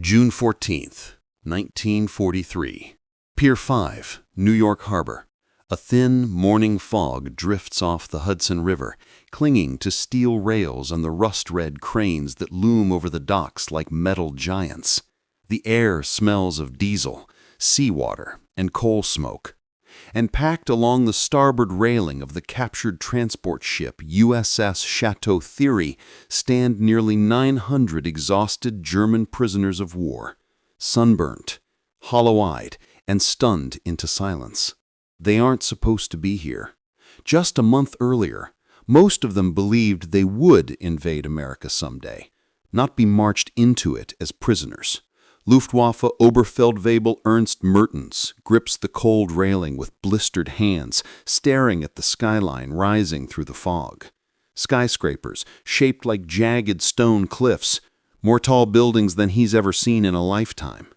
June 14th, 1943. Pier 5, New York Harbor. A thin, morning fog drifts off the Hudson River, clinging to steel rails and the rust-red cranes that loom over the docks like metal giants. The air smells of diesel, seawater, and coal smoke. And packed along the starboard railing of the captured transport ship USS Chateau Thierry stand nearly 900 exhausted German prisoners of war, sunburnt, hollow-eyed, and stunned into silence. They aren't supposed to be here. Just a month earlier, most of them believed they would invade America someday, not be marched into it as prisoners. Luftwaffe Oberfeldwebel Ernst Mertens grips the cold railing with blistered hands, staring at the skyline rising through the fog. Skyscrapers, shaped like jagged stone cliffs, more tall buildings than he's ever seen in a lifetime.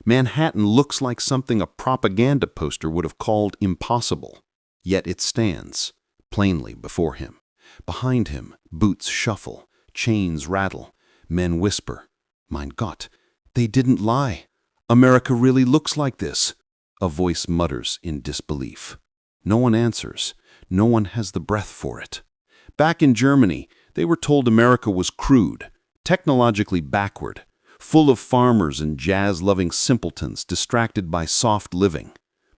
Manhattan looks like something a propaganda poster would have called impossible. Yet it stands, plainly before him. Behind him, boots shuffle, chains rattle, men whisper, "Mein Gott, they didn't lie. America really looks like this." A voice mutters in disbelief. No one answers. No one has the breath for it. Back in Germany, they were told America was crude, technologically backward, full of farmers and jazz-loving simpletons distracted by soft living.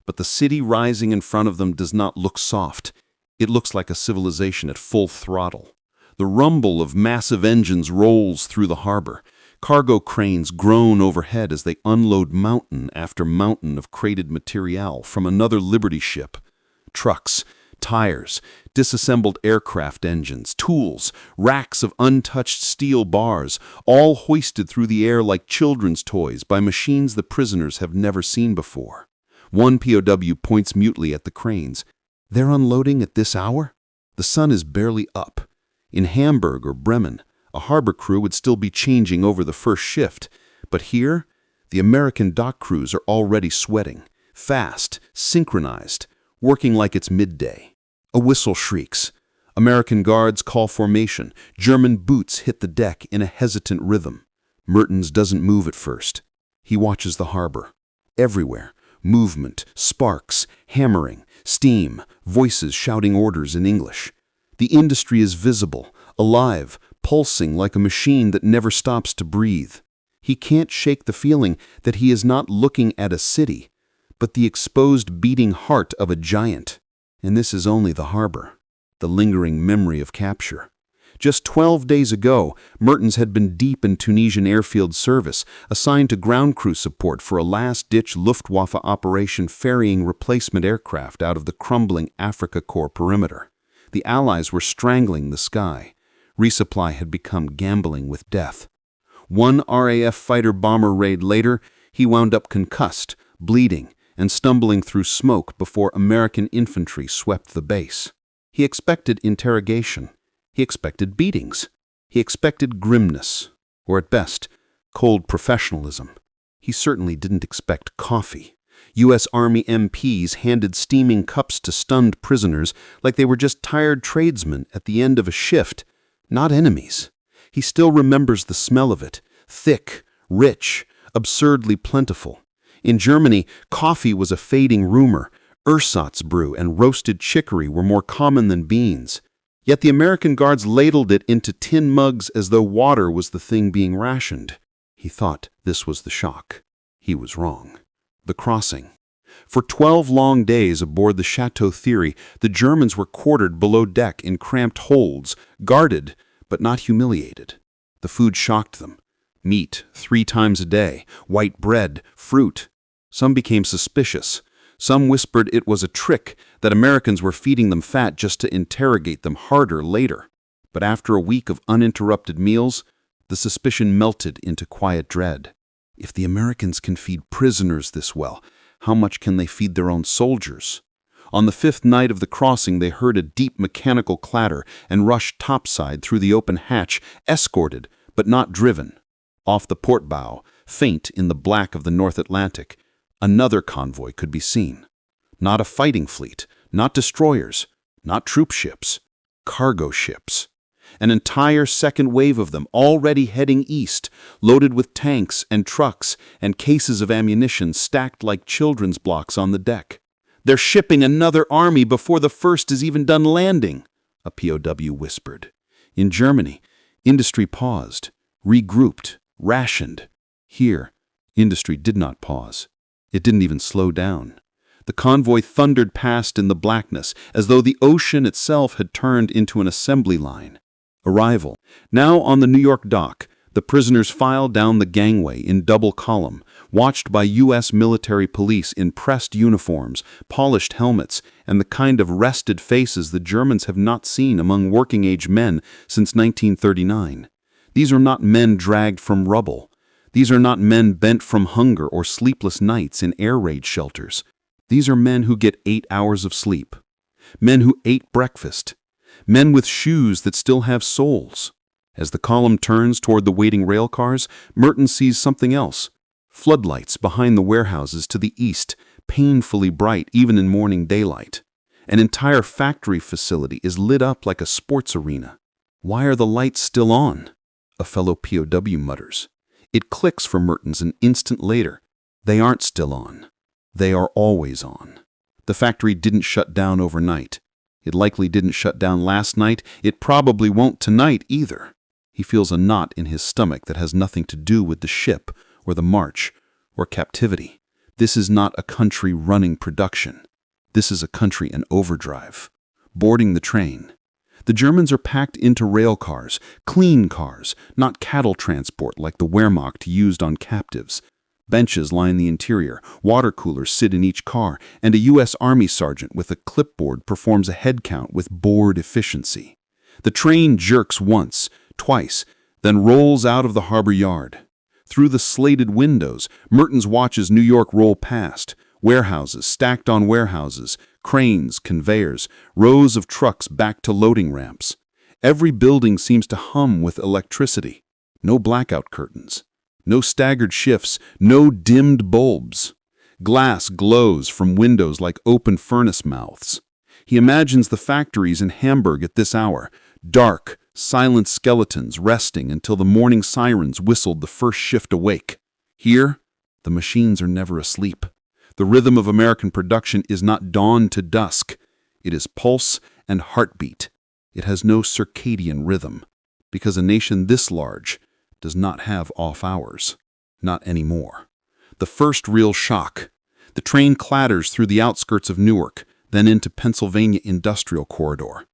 But the city rising in front of them does not look soft. It looks like a civilization at full throttle. The rumble of massive engines rolls through the harbor. Cargo cranes groan overhead as they unload mountain after mountain of crated material from another Liberty ship. Trucks, tires, disassembled aircraft engines, tools, racks of untouched steel bars, all hoisted through the air like children's toys by machines the prisoners have never seen before. One POW points mutely at the cranes. They're unloading at this hour? The sun is barely up. In Hamburg or Bremen, a harbor crew would still be changing over the first shift. But here, the American dock crews are already sweating, fast, synchronized, working like it's midday. A whistle shrieks. American guards call formation. German boots hit the deck in a hesitant rhythm. Mertens doesn't move at first. He watches the harbor. Everywhere, movement, sparks, hammering, steam, voices shouting orders in English. The industry is visible, alive, pulsing like a machine that never stops to breathe. He can't shake the feeling that he is not looking at a city, but the exposed beating heart of a giant. And this is only the harbor, the lingering memory of capture. Just 12 days ago, Mertens had been deep in Tunisian airfield service, assigned to ground crew support for a last-ditch Luftwaffe operation ferrying replacement aircraft out of the crumbling Afrika Korps perimeter. The Allies were strangling the sky. Resupply had become gambling with death. One RAF fighter-bomber raid later, he wound up concussed, bleeding, and stumbling through smoke before American infantry swept the base. He expected interrogation. He expected beatings. He expected grimness, or at best, cold professionalism. He certainly didn't expect coffee. U.S. Army MPs handed steaming cups to stunned prisoners like they were just tired tradesmen at the end of a shift, not enemies. He still remembers the smell of it, thick, rich, absurdly plentiful. In Germany, coffee was a fading rumor. Ersatz brew and roasted chicory were more common than beans. Yet the American guards ladled it into tin mugs as though water was the thing being rationed. He thought this was the shock. He was wrong. The crossing. For 12 long days aboard the Chateau Thierry, the Germans were quartered below deck in cramped holds, guarded, but not humiliated. The food shocked them. Meat 3 times a day, white bread, fruit. Some became suspicious. Some whispered it was a trick, that Americans were feeding them fat just to interrogate them harder later. But after a week of uninterrupted meals, the suspicion melted into quiet dread. If the Americans can feed prisoners this well, how much can they feed their own soldiers? On the 5th night of the crossing, they heard a deep mechanical clatter and rushed topside through the open hatch, escorted, but not driven. Off the port bow, faint in the black of the North Atlantic, another convoy could be seen. Not a fighting fleet, not destroyers, not troop ships, cargo ships. An entire second wave of them already heading east, loaded with tanks and trucks and cases of ammunition stacked like children's blocks on the deck. "They're shipping another army before the first is even done landing," a POW whispered. In Germany, industry paused, regrouped, rationed. Here, industry did not pause. It didn't even slow down. The convoy thundered past in the blackness, as though the ocean itself had turned into an assembly line. Arrival. Now on the New York dock, the prisoners filed down the gangway in double column, watched by U.S. military police in pressed uniforms, polished helmets, and the kind of rested faces the Germans have not seen among working-age men since 1939. These are not men dragged from rubble. These are not men bent from hunger or sleepless nights in air raid shelters. These are men who get 8 hours of sleep. Men who ate breakfast. Men with shoes that still have soles. As the column turns toward the waiting rail cars, Merton sees something else. Floodlights behind the warehouses to the east, painfully bright even in morning daylight. An entire factory facility is lit up like a sports arena. "Why are the lights still on?" a fellow POW mutters. It clicks for Mertens an instant later. They aren't still on. They are always on. The factory didn't shut down overnight. It likely didn't shut down last night. It probably won't tonight either. He feels a knot in his stomach that has nothing to do with the ship, or the march, or captivity. This is not a country running production. This is a country in overdrive. Boarding the train. The Germans are packed into rail cars, clean cars, not cattle transport like the Wehrmacht used on captives. Benches line the interior, water coolers sit in each car, and a U.S. Army sergeant with a clipboard performs a head count with bored efficiency. The train jerks once, twice, then rolls out of the harbor yard. Through the slated windows, Mertens watches New York roll past. Warehouses stacked on warehouses, cranes, conveyors, rows of trucks back to loading ramps. Every building seems to hum with electricity. No blackout curtains. No staggered shifts, no dimmed bulbs. Glass glows from windows like open furnace mouths. He imagines the factories in Hamburg at this hour, dark, silent skeletons resting until the morning sirens whistled the first shift awake. Here, the machines are never asleep. The rhythm of American production is not dawn to dusk. It is pulse and heartbeat. It has no circadian rhythm, because a nation this large does not have off hours. Not anymore. The first real shock. The train clatters through the outskirts of Newark, then into Pennsylvania Industrial Corridor.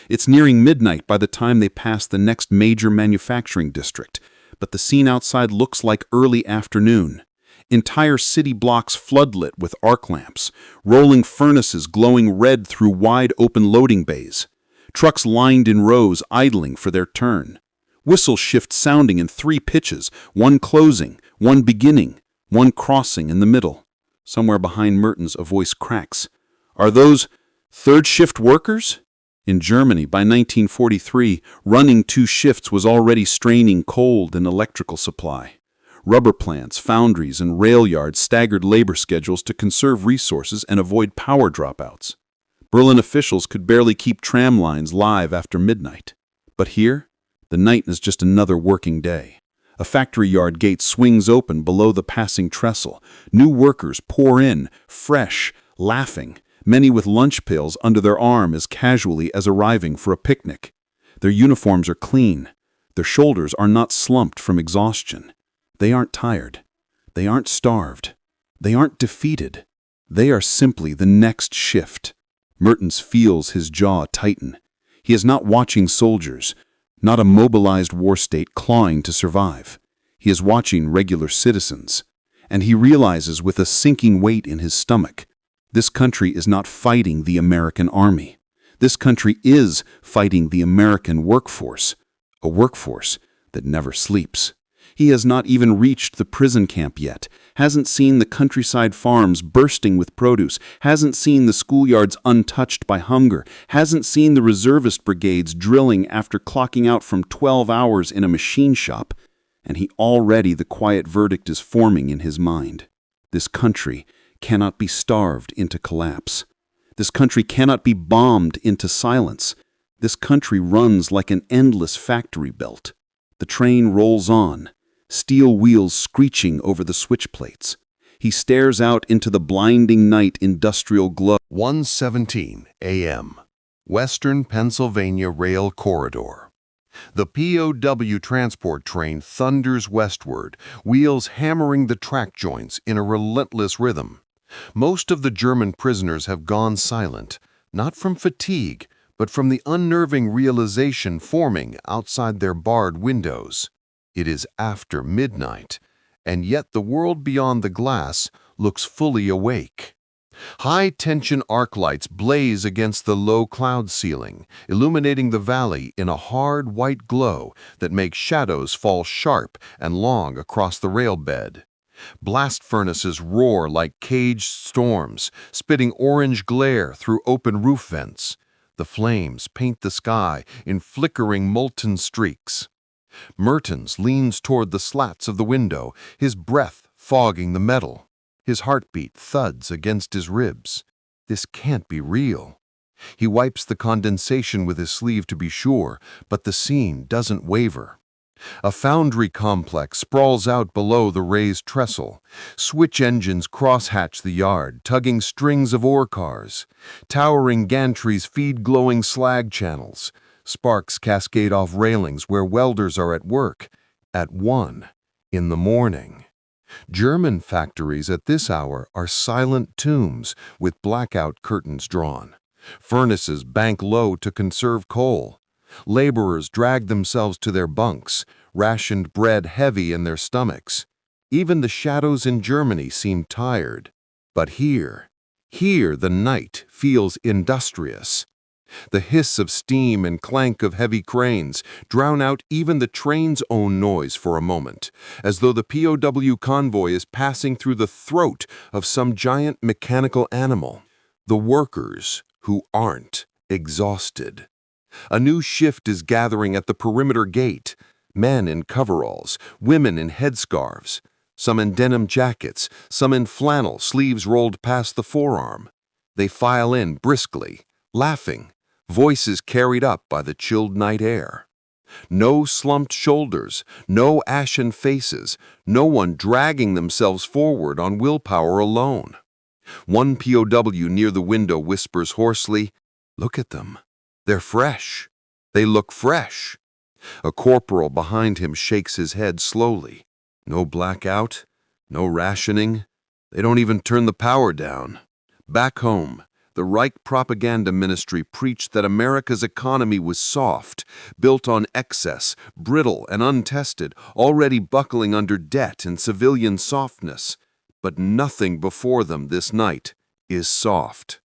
It's nearing midnight by the time they pass the next major manufacturing district, but the scene outside looks like early afternoon. Entire city blocks floodlit with arc lamps, rolling furnaces glowing red through wide open loading bays. Trucks lined in rows idling for their turn. Whistles shift sounding in 3 pitches, one closing, one beginning, one crossing in the middle. Somewhere behind Mertens, a voice cracks. "Are those third-shift workers?" In Germany, by 1943, running 2 shifts was already straining coal and electrical supply. Rubber plants, foundries, and rail yards staggered labor schedules to conserve resources and avoid power dropouts. Berlin officials could barely keep tram lines live after midnight. But here, the night is just another working day. A factory yard gate swings open below the passing trestle. New workers pour in, fresh, laughing, many with lunch pails under their arm as casually as arriving for a picnic. Their uniforms are clean. Their shoulders are not slumped from exhaustion. They aren't tired. They aren't starved. They aren't defeated. They are simply the next shift. Mertens feels his jaw tighten. He is not watching soldiers, not a mobilized war state clawing to survive. He is watching regular citizens. And he realizes with a sinking weight in his stomach, this country is not fighting the American army. This country is fighting the American workforce, a workforce that never sleeps. He has not even reached the prison camp yet, hasn't seen the countryside farms bursting with produce, hasn't seen the schoolyards untouched by hunger, hasn't seen the reservist brigades drilling after clocking out from 12 hours in a machine shop, and the quiet verdict is forming in his mind. This country cannot be starved into collapse. This country cannot be bombed into silence. This country runs like an endless factory belt. The train rolls on, steel wheels screeching over the switch plates. He stares out into the blinding night industrial glow. 1:17 a.m. Western Pennsylvania Rail Corridor. The POW transport train thunders westward, wheels hammering the track joints in a relentless rhythm. Most of the German prisoners have gone silent, not from fatigue, but from the unnerving realization forming outside their barred windows. It is after midnight, and yet the world beyond the glass looks fully awake. High-tension arc lights blaze against the low cloud ceiling, illuminating the valley in a hard white glow that makes shadows fall sharp and long across the rail bed. Blast furnaces roar like caged storms, spitting orange glare through open roof vents. The flames paint the sky in flickering molten streaks. Mertens leans toward the slats of the window, his breath fogging the metal. His heartbeat thuds against his ribs. This can't be real. He wipes the condensation with his sleeve to be sure, but the scene doesn't waver. A foundry complex sprawls out below the raised trestle. Switch engines crosshatch the yard, tugging strings of ore cars. Towering gantries feed glowing slag channels. Sparks cascade off railings where welders are at work. At 1 in the morning. German factories at this hour are silent tombs with blackout curtains drawn. Furnaces bank low to conserve coal. Laborers drag themselves to their bunks, rationed bread heavy in their stomachs. Even the shadows in Germany seem tired. But here the night feels industrious. The hiss of steam and clank of heavy cranes drown out even the train's own noise for a moment, as though the POW convoy is passing through the throat of some giant mechanical animal. The workers who aren't exhausted. A new shift is gathering at the perimeter gate. Men in coveralls, women in headscarves, some in denim jackets, some in flannel, sleeves rolled past the forearm. They file in briskly, laughing, voices carried up by the chilled night air. No slumped shoulders, no ashen faces, no one dragging themselves forward on willpower alone. One POW near the window whispers hoarsely, "Look at them. They're fresh. They look fresh." A corporal behind him shakes his head slowly. No blackout, no rationing. They don't even turn the power down. Back home, the Reich propaganda ministry preached that America's economy was soft, built on excess, brittle and untested, already buckling under debt and civilian softness. But nothing before them this night is soft.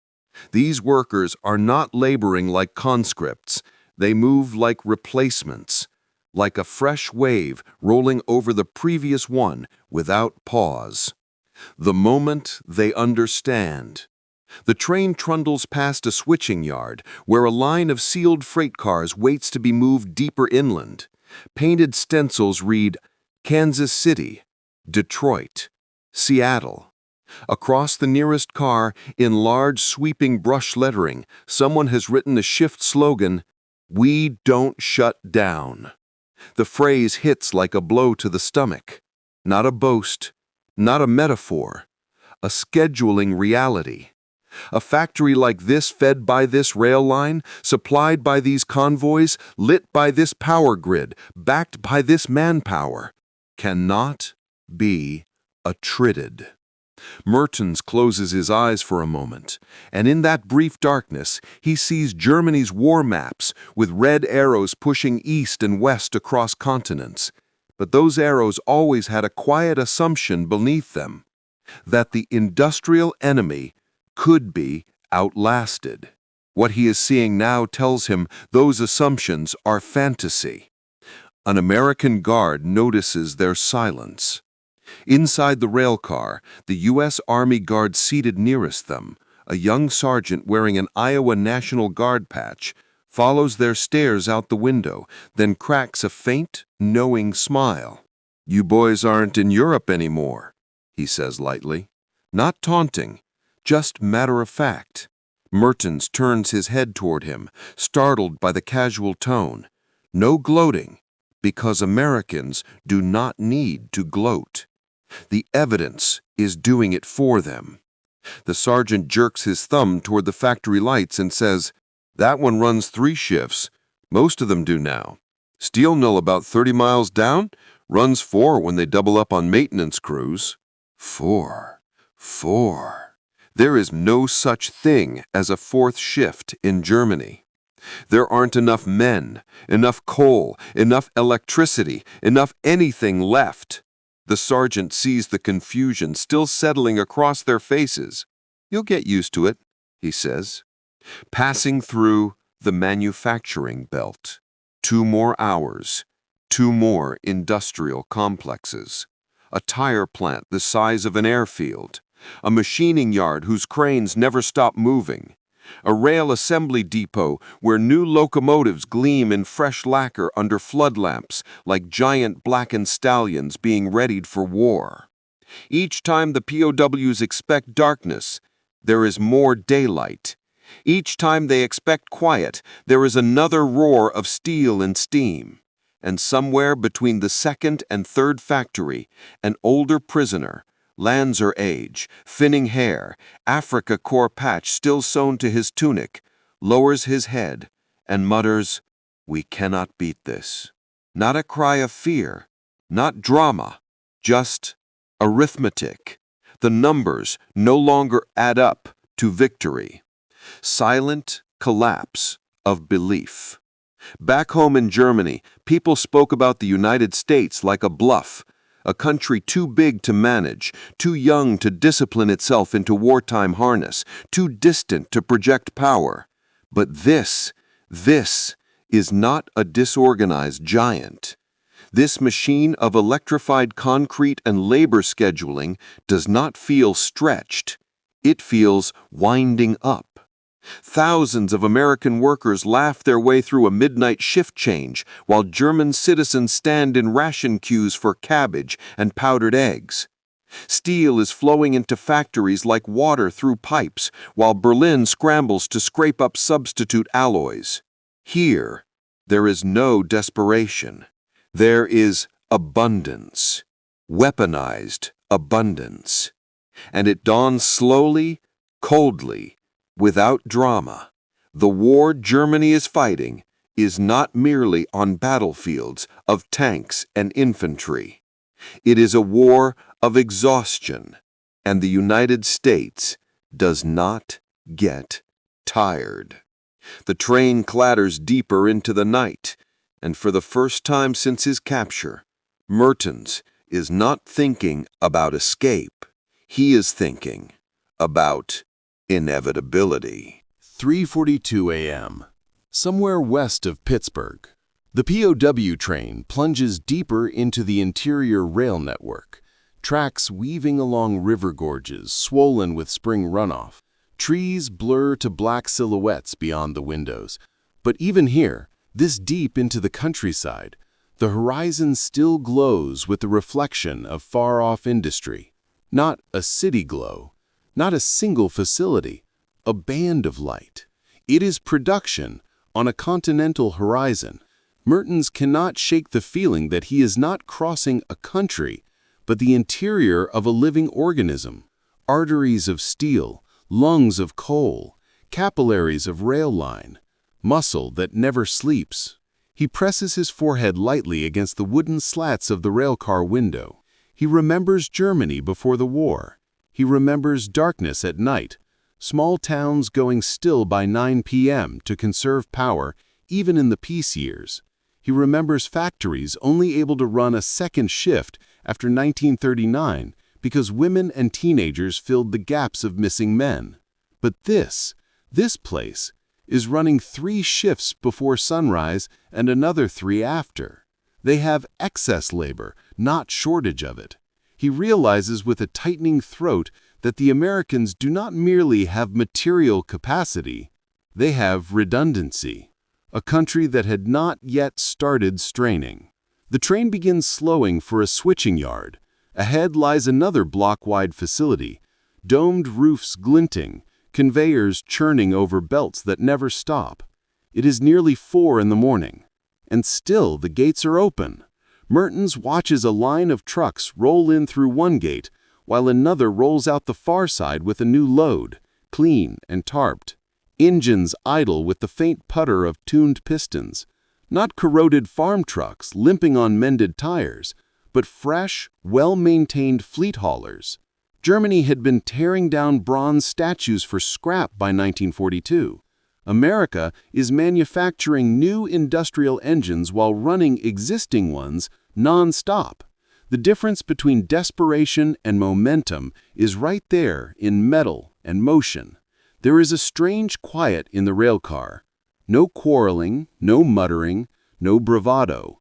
These workers are not laboring like conscripts. They move like replacements, like a fresh wave rolling over the previous one without pause. The moment they understand. The train trundles past a switching yard where a line of sealed freight cars waits to be moved deeper inland. Painted stencils read, Kansas City, Detroit, Seattle. Across the nearest car, in large sweeping brush lettering, someone has written the shift slogan, "We don't shut down." The phrase hits like a blow to the stomach. Not a boast, not a metaphor, a scheduling reality. A factory like this fed by this rail line, supplied by these convoys, lit by this power grid, backed by this manpower, cannot be attrited. Mertens closes his eyes for a moment, and in that brief darkness, he sees Germany's war maps with red arrows pushing east and west across continents. But those arrows always had a quiet assumption beneath them, that the industrial enemy could be outlasted. What he is seeing now tells him those assumptions are fantasy. An American guard notices their silence. Inside the rail car, the U.S. Army Guard seated nearest them, a young sergeant wearing an Iowa National Guard patch, follows their stares out the window, then cracks a faint, knowing smile. "You boys aren't in Europe anymore," he says lightly. Not taunting, just matter of fact. Mertens turns his head toward him, startled by the casual tone. No gloating, because Americans do not need to gloat. The evidence is doing it for them. The sergeant jerks his thumb toward the factory lights and says, "That one runs 3 shifts. Most of them do now. Steel mill about 30 miles down runs 4 when they double up on maintenance crews." 4. There is no such thing as a 4th shift in Germany. There aren't enough men, enough coal, enough electricity, enough anything left. The sergeant sees the confusion still settling across their faces. "You'll get used to it," he says. Passing through the manufacturing belt. 2 more hours, 2 more industrial complexes. A tire plant the size of an airfield. A machining yard whose cranes never stop moving. A rail assembly depot where new locomotives gleam in fresh lacquer under flood lamps like giant blackened stallions being readied for war. Each time the POWs expect darkness, there is more daylight. Each time they expect quiet, there is another roar of steel and steam. And somewhere between the 2nd and 3rd factory, an older prisoner, Lanzer age, thinning hair, Africa Corps patch still sewn to his tunic, lowers his head and mutters, "We cannot beat this." Not a cry of fear, not drama, just arithmetic. The numbers no longer add up to victory. Silent collapse of belief. Back home in Germany, people spoke about the United States like a bluff, a country too big to manage, too young to discipline itself into wartime harness, too distant to project power. But this is not a disorganized giant. This machine of electrified concrete and labor scheduling does not feel stretched. It feels winding up. Thousands of American workers laugh their way through a midnight shift change while German citizens stand in ration queues for cabbage and powdered eggs. Steel is flowing into factories like water through pipes while Berlin scrambles to scrape up substitute alloys. Here, there is no desperation. There is abundance. Weaponized abundance. And it dawns slowly, coldly, without drama. The war Germany is fighting is not merely on battlefields of tanks and infantry. It is a war of exhaustion, and the United States does not get tired. The train clatters deeper into the night, and for the first time since his capture, Mertens is not thinking about escape. He is thinking about inevitability. 3:42 a.m. Somewhere west of Pittsburgh, the POW train plunges deeper into the interior rail network, tracks weaving along river gorges swollen with spring runoff. Trees blur to black silhouettes beyond the windows. But even here, this deep into the countryside, the horizon still glows with the reflection of far-off industry. Not a city glow, not a single facility, a band of light. It is production on a continental horizon. Mertens cannot shake the feeling that he is not crossing a country, but the interior of a living organism. Arteries of steel, lungs of coal, capillaries of rail line, muscle that never sleeps. He presses his forehead lightly against the wooden slats of the railcar window. He remembers Germany before the war. He remembers darkness at night, small towns going still by 9 p.m. to conserve power even in the peace years. He remembers factories only able to run a second shift after 1939 because women and teenagers filled the gaps of missing men. But this place is running 3 shifts before sunrise and another 3 after. They have excess labor, not shortage of it. He realizes with a tightening throat that the Americans do not merely have material capacity, they have redundancy. A country that had not yet started straining. The train begins slowing for a switching yard. Ahead lies another block-wide facility, domed roofs glinting, conveyors churning over belts that never stop. It is nearly 4 in the morning, and still the gates are open. Mertens watches a line of trucks roll in through one gate, while another rolls out the far side with a new load, clean and tarped. Engines idle with the faint putter of tuned pistons. Not corroded farm trucks limping on mended tires, but fresh, well-maintained fleet haulers. Germany had been tearing down bronze statues for scrap by 1942. America is manufacturing new industrial engines while running existing ones nonstop. The difference between desperation and momentum is right there in metal and motion. There is a strange quiet in the railcar. No quarreling, no muttering, no bravado.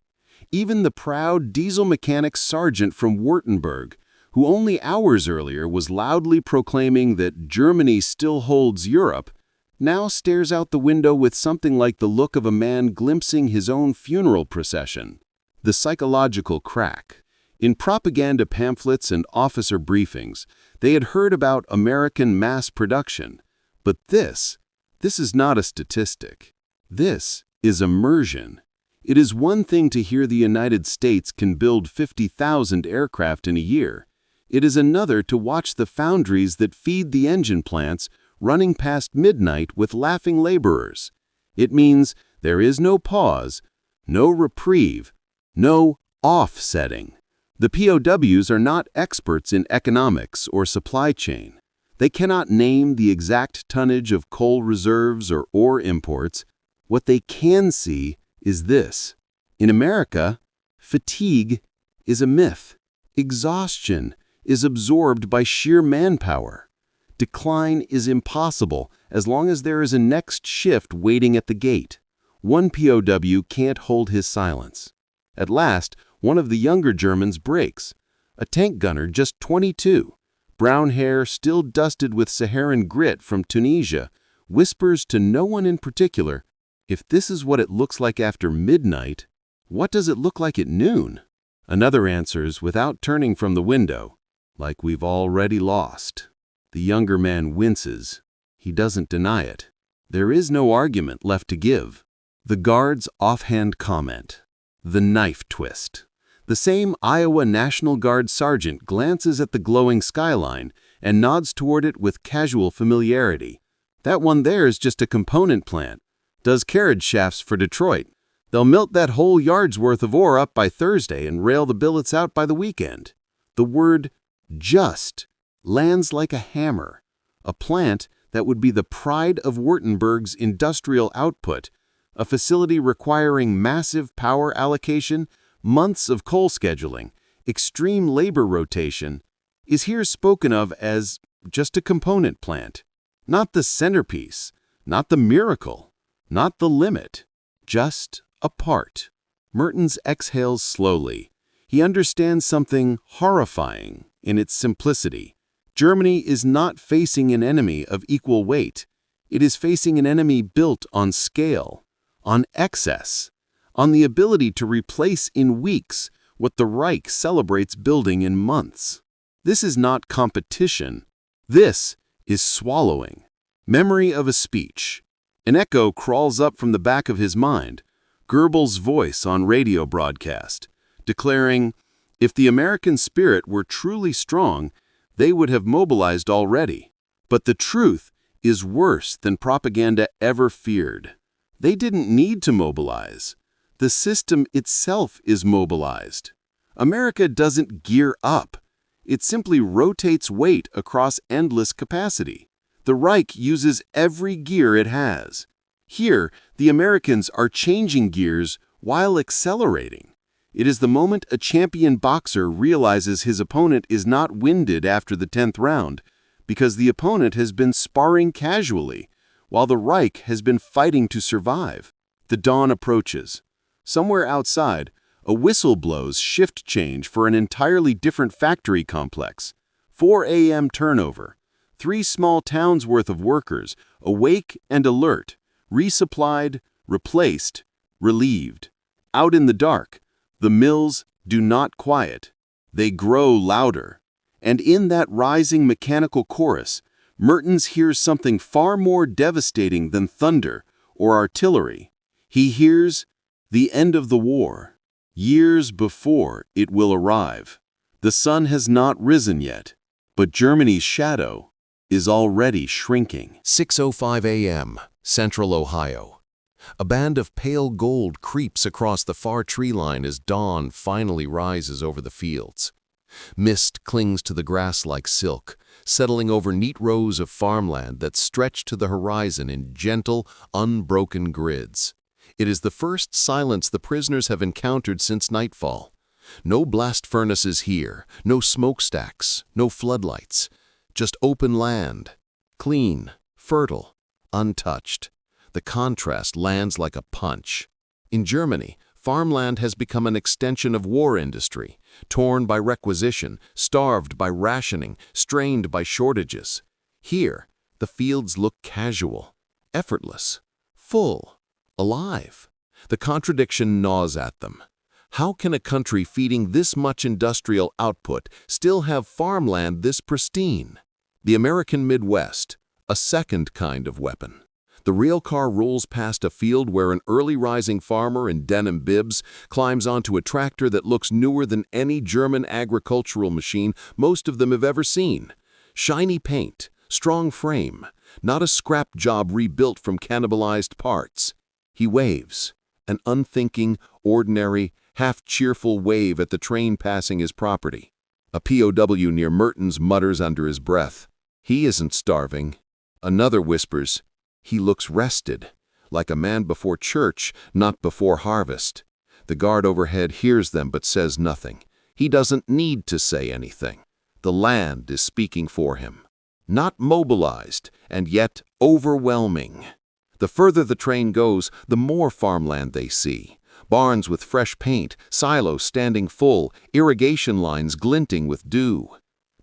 Even the proud diesel mechanic sergeant from Württemberg, who only hours earlier was loudly proclaiming that Germany still holds Europe, now stares out the window with something like the look of a man glimpsing his own funeral procession. The psychological crack. In propaganda pamphlets and officer briefings, they had heard about American mass production. But this is not a statistic. This is immersion. It is one thing to hear the United States can build 50,000 aircraft in a year. It is another to watch the foundries that feed the engine plants running past midnight with laughing laborers. It means there is no pause, no reprieve, no offsetting. The POWs are not experts in economics or supply chain. They cannot name the exact tonnage of coal reserves or ore imports. What they can see is this. In America, fatigue is a myth. Exhaustion is absorbed by sheer manpower. Decline is impossible as long as there is a next shift waiting at the gate. One POW can't hold his silence. At last, one of the younger Germans breaks. A tank gunner, just 22, brown hair still dusted with Saharan grit from Tunisia, whispers to no one in particular, "If this is what it looks like after midnight, what does it look like at noon?" Another answers without turning from the window, "Like we've already lost." The younger man winces. He doesn't deny it. There is no argument left to give. The guard's offhand comment. The knife twist. The same Iowa National Guard sergeant glances at the glowing skyline and nods toward it with casual familiarity. "That one there is just a component plant. Does carriage shafts for Detroit. They'll melt that whole yard's worth of ore up by Thursday and rail the billets out by the weekend." The word "just" lands like a hammer. A plant that would be the pride of Württemberg's industrial output, a facility requiring massive power allocation, months of coal scheduling, extreme labor rotation, is here spoken of as just a component plant. Not the centerpiece, not the miracle, not the limit, just a part. Mertens exhales slowly. He understands something horrifying in its simplicity. Germany is not facing an enemy of equal weight. It is facing an enemy built on scale, on excess, on the ability to replace in weeks what the Reich celebrates building in months. This is not competition. This is swallowing. Memory of a speech. An echo crawls up from the back of his mind. Goebbels' voice on radio broadcast, declaring, "If the American spirit were truly strong, they would have mobilized already. But the truth is worse than propaganda ever feared. They didn't need to mobilize. The system itself is mobilized. America doesn't gear up. It simply rotates weight across endless capacity. The Reich uses every gear it has. Here, the Americans are changing gears while accelerating. It is the moment a champion boxer realizes his opponent is not winded after the 10th round, because the opponent has been sparring casually, while the Reich has been fighting to survive. The dawn approaches. Somewhere outside, a whistle blows shift change for an entirely different factory complex. 4 a.m. turnover. 3 small towns worth of workers, awake and alert, resupplied, replaced, relieved. Out in the dark, the mills do not quiet. They grow louder. And in that rising mechanical chorus, Mertens hears something far more devastating than thunder or artillery. He hears the end of the war, years before it will arrive. The sun has not risen yet, but Germany's shadow is already shrinking. 6:05 a.m., Central Ohio. A band of pale gold creeps across the far tree line as dawn finally rises over the fields. Mist clings to the grass like silk, settling over neat rows of farmland that stretch to the horizon in gentle, unbroken grids. It is the first silence the prisoners have encountered since nightfall. No blast furnaces here, no smokestacks, no floodlights. Just open land, clean, fertile, untouched. The contrast lands like a punch. In Germany, farmland has become an extension of war industry, torn by requisition, starved by rationing, strained by shortages. Here, the fields look casual, effortless, full, alive. The contradiction gnaws at them. How can a country feeding this much industrial output still have farmland this pristine? The American Midwest, a second kind of weapon. The rail car rolls past a field where an early rising farmer in denim bibs climbs onto a tractor that looks newer than any German agricultural machine most of them have ever seen. Shiny paint, strong frame, not a scrap job rebuilt from cannibalized parts. He waves, an unthinking, ordinary, half-cheerful wave at the train passing his property. A POW near Mertens mutters under his breath, "He isn't starving." Another whispers, "He looks rested, like a man before church, not before harvest." The guard overhead hears them but says nothing. He doesn't need to say anything. The land is speaking for him. Not mobilized, and yet overwhelming. The further the train goes, the more farmland they see. Barns with fresh paint, silos standing full, irrigation lines glinting with dew.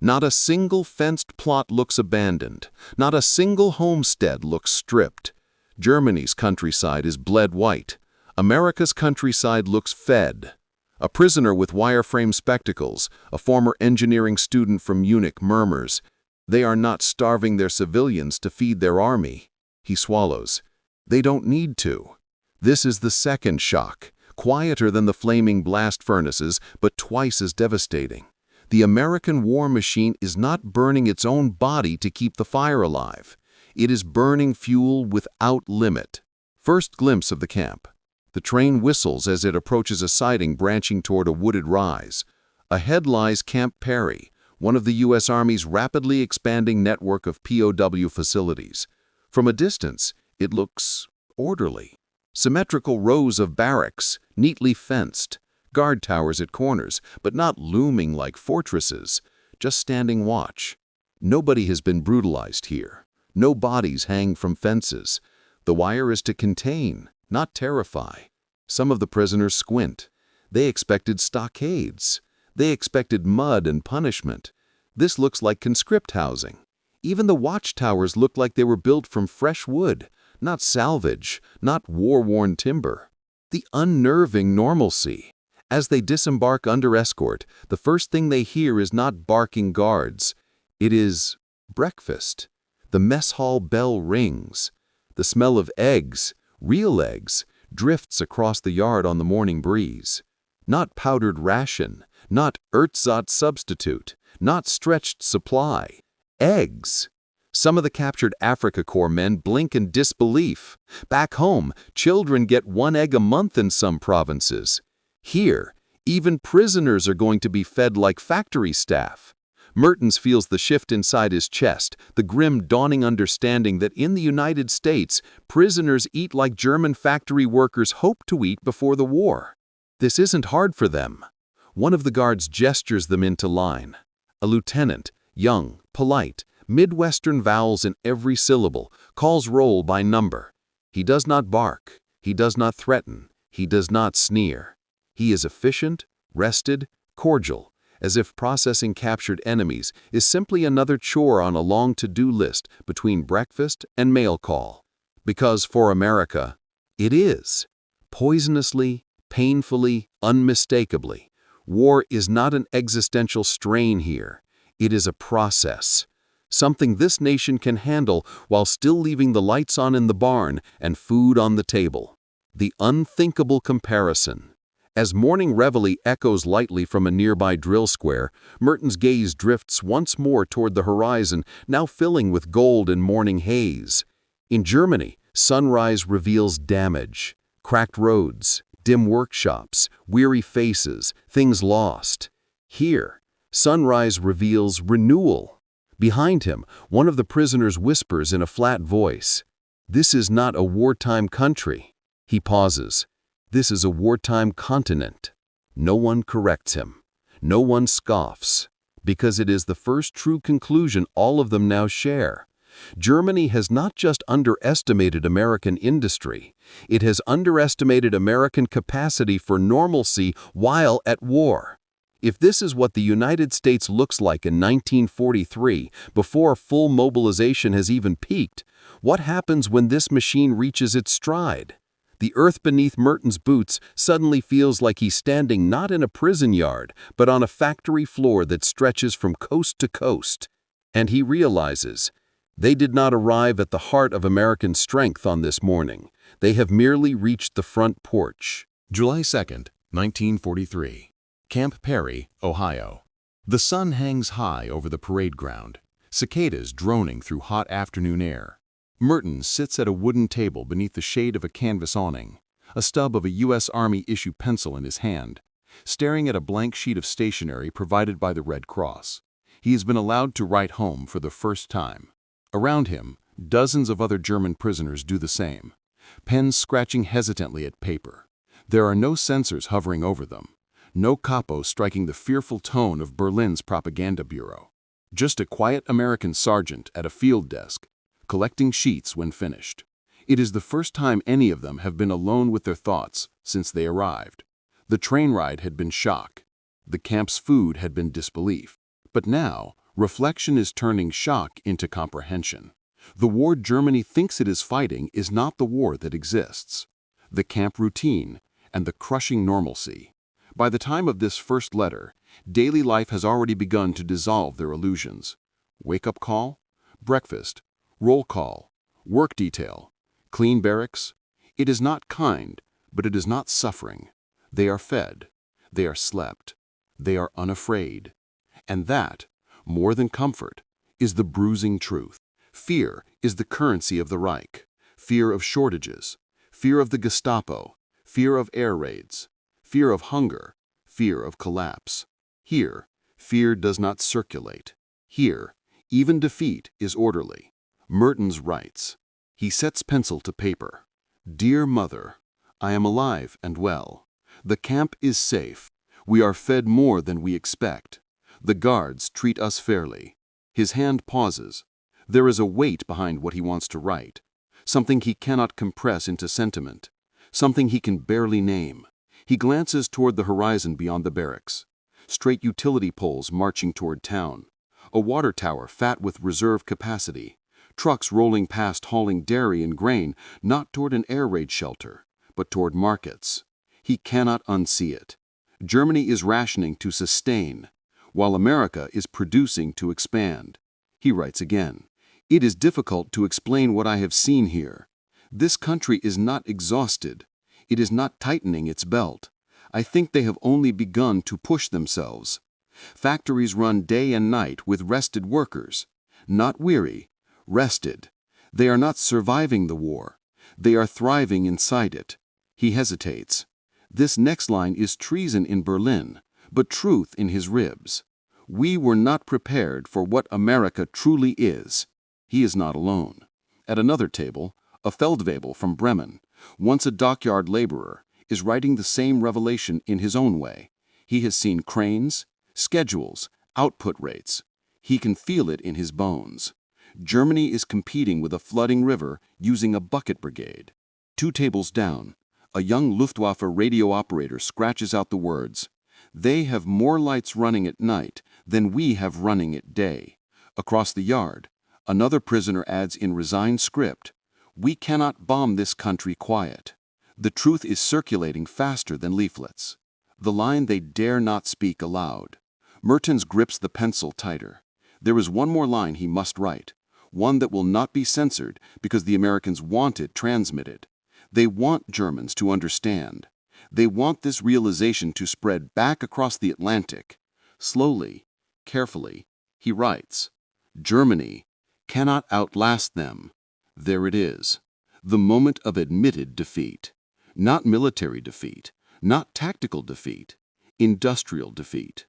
Not a single fenced plot looks abandoned. Not a single homestead looks stripped. Germany's countryside is bled white. America's countryside looks fed. A prisoner with wireframe spectacles, a former engineering student from Munich, murmurs, "They are not starving their civilians to feed their army." He swallows. They don't need to. This is the second shock, quieter than the flaming blast furnaces, but twice as devastating. The American war machine is not burning its own body to keep the fire alive. It is burning fuel without limit. First glimpse of the camp. The train whistles as it approaches a siding branching toward a wooded rise. Ahead lies Camp Perry, one of the U.S. Army's rapidly expanding network of POW facilities. From a distance, it looks orderly. Symmetrical rows of barracks, neatly fenced. Guard towers at corners, but not looming like fortresses, just standing watch. Nobody has been brutalized here. No bodies hang from fences. The wire is to contain, not terrify. Some of the prisoners squint. They expected stockades. They expected mud and punishment. This looks like conscript housing. Even the watchtowers look like they were built from fresh wood, not salvage, not war-worn timber. The unnerving normalcy. As they disembark under escort, the first thing they hear is not barking guards. It is breakfast. The mess hall bell rings. The smell of eggs, real eggs, drifts across the yard on the morning breeze. Not powdered ration, not ersatz substitute, not stretched supply. Eggs. Some of the captured Africa Corps men blink in disbelief. Back home, children get 1 egg a month in some provinces. Here, even prisoners are going to be fed like factory staff. Mertens feels the shift inside his chest, the grim dawning understanding that in the United States, prisoners eat like German factory workers hoped to eat before the war. This isn't hard for them. One of the guards gestures them into line. A lieutenant, young, polite, Midwestern vowels in every syllable, calls roll by number. He does not bark. He does not threaten. He does not sneer. He is efficient, rested, cordial, as if processing captured enemies is simply another chore on a long to-do list between breakfast and mail call. Because for America, it is. Poisonously, painfully, unmistakably. War is not an existential strain here. It is a process. something this nation can handle while still leaving the lights on in the barn and food on the table. The unthinkable comparison. As morning reveille echoes lightly from a nearby drill square, Merton's gaze drifts once more toward the horizon, now filling with gold and morning haze. In Germany, sunrise reveals damage, cracked roads, dim workshops, weary faces, things lost. Here, sunrise reveals renewal. Behind him, one of the prisoners whispers in a flat voice, "This is not a wartime country." He pauses. "This is a wartime continent." No one corrects him. No one scoffs, because it is the first true conclusion all of them now share. Germany has not just underestimated American industry, it has underestimated American capacity for normalcy while at war. If this is what the United States looks like in 1943, before full mobilization has even peaked, what happens when this machine reaches its stride? The earth beneath Merton's boots suddenly feels like he's standing not in a prison yard, but on a factory floor that stretches from coast to coast. And he realizes, they did not arrive at the heart of American strength on this morning. They have merely reached the front porch. July 2nd, 1943. Camp Perry, Ohio. The sun hangs high over the parade ground, cicadas droning through hot afternoon air. Merton sits at a wooden table beneath the shade of a canvas awning, a stub of a U.S. Army-issue pencil in his hand, staring at a blank sheet of stationery provided by the Red Cross. He has been allowed to write home for the first time. Around him, dozens of other German prisoners do the same, pens scratching hesitantly at paper. There are no censors hovering over them, no capo striking the fearful tone of Berlin's propaganda bureau. Just a quiet American sergeant at a field desk, collecting sheets when finished. It is the first time any of them have been alone with their thoughts since they arrived. The train ride had been shock. The camp's food had been disbelief. But now, reflection is turning shock into comprehension. The war Germany thinks it is fighting is not the war that exists. The camp routine and the crushing normalcy. By the time of this first letter, daily life has already begun to dissolve their illusions. Wake-up call, breakfast, roll call, work detail, clean barracks. It is not kind, but it is not suffering. They are fed. They are slept. They are unafraid. And that, more than comfort, is the bruising truth. Fear is the currency of the Reich. Fear of shortages. Fear of the Gestapo. Fear of air raids. Fear of hunger. Fear of collapse. Here, fear does not circulate. Here, even defeat is orderly. Merton's writes. He sets pencil to paper. "Dear Mother, I am alive and well. The camp is safe. We are fed more than we expect. The guards treat us fairly." His hand pauses. There is a weight behind what he wants to write, something he cannot compress into sentiment, something he can barely name. He glances toward the horizon beyond the barracks. Straight utility poles marching toward town. A water tower fat with reserve capacity. Trucks rolling past hauling dairy and grain, not toward an air raid shelter, but toward markets. He cannot unsee it. Germany is rationing to sustain, while America is producing to expand. He writes again, "It is difficult to explain what I have seen here. This country is not exhausted. It is not tightening its belt. I think they have only begun to push themselves. Factories run day and night with rested workers, not weary, rested. They are not surviving the war. They are thriving inside it." He hesitates. This next line is treason in Berlin, but truth in his ribs. We were not prepared for what America truly is. He is not alone. At another table, a Feldwebel from Bremen, once a dockyard laborer, is writing the same revelation in his own way. He has seen cranes, schedules, output rates. He can feel it in his bones. Germany is competing with a flooding river using a bucket brigade. 2 tables down, a young Luftwaffe radio operator scratches out the words, "They have more lights running at night than we have running at day." Across the yard, another prisoner adds in resigned script, "We cannot bomb this country quiet." The truth is circulating faster than leaflets. The line they dare not speak aloud. Mertens grips the pencil tighter. There is one more line he must write, one that will not be censored because the Americans want it transmitted. They want Germans to understand. They want this realization to spread back across the Atlantic. Slowly, carefully, he writes, Germany cannot outlast them. There it is, the moment of admitted defeat. Not military defeat, not tactical defeat, industrial defeat.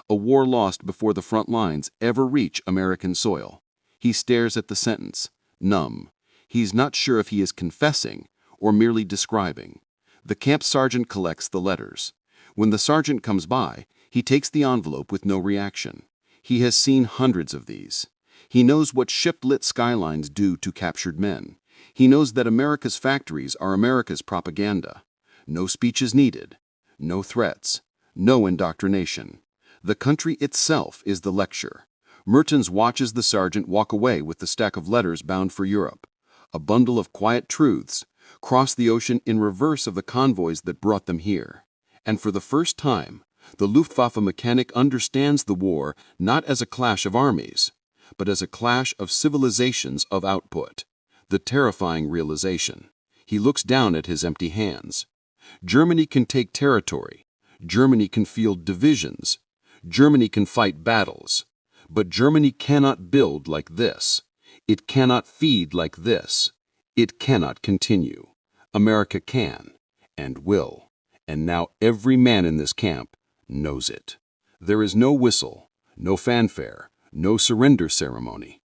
A war lost before the front lines ever reach American soil. He stares at the sentence, numb. He's not sure if he is confessing or merely describing. The camp sergeant collects the letters. When the sergeant comes by, he takes the envelope with no reaction. He has seen hundreds of these. He knows what ship-lit skylines do to captured men. He knows that America's factories are America's propaganda. No speeches needed, no threats, no indoctrination. The country itself is the lecture. Mertens watches the sergeant walk away with the stack of letters bound for Europe. A bundle of quiet truths, cross the ocean in reverse of the convoys that brought them here. And for the first time, the Luftwaffe mechanic understands the war not as a clash of armies, but as a clash of civilizations of output. The terrifying realization. He looks down at his empty hands. Germany can take territory. Germany can field divisions. Germany can fight battles. But Germany cannot build like this. It cannot feed like this. It cannot continue. America can and will. And now every man in this camp knows it. There is no whistle, no fanfare, no surrender ceremony.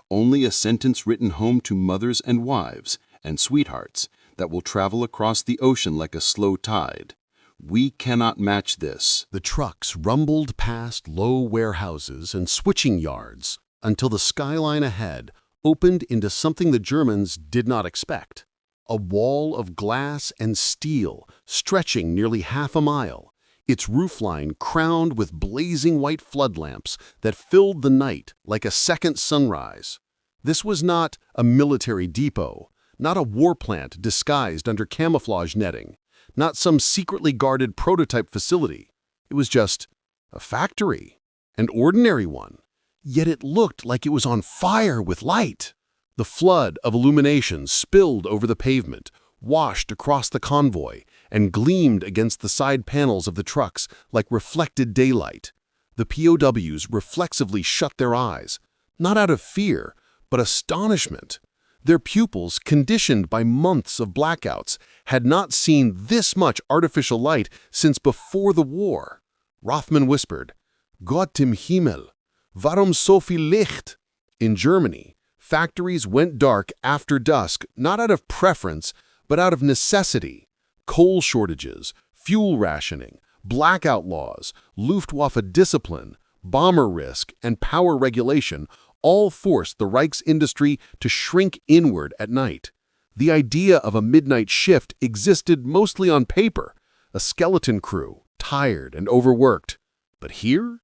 Only a sentence written home to mothers and wives and sweethearts that will travel across the ocean like a slow tide. We cannot match this. The trucks rumbled past low warehouses and switching yards until the skyline ahead opened into something the Germans did not expect. A wall of glass and steel stretching nearly half a mile, its roofline crowned with blazing white floodlamps that filled the night like a second sunrise. This was not a military depot, not a war plant disguised under camouflage netting, not some secretly guarded prototype facility. It was just a factory, an ordinary one. Yet it looked like it was on fire with light. The flood of illumination spilled over the pavement, washed across the convoy, and gleamed against the side panels of the trucks like reflected daylight. The POWs reflexively shut their eyes, not out of fear, but astonishment. Their pupils, conditioned by months of blackouts, had not seen this much artificial light since before the war. Rothman whispered, Gott im Himmel, warum so viel Licht? In Germany, factories went dark after dusk not out of preference, but out of necessity. Coal shortages, fuel rationing, blackout laws, Luftwaffe discipline, bomber risk, and power regulation all forced the Reich's industry to shrink inward at night. The idea of a midnight shift existed mostly on paper, a skeleton crew, tired and overworked. But here,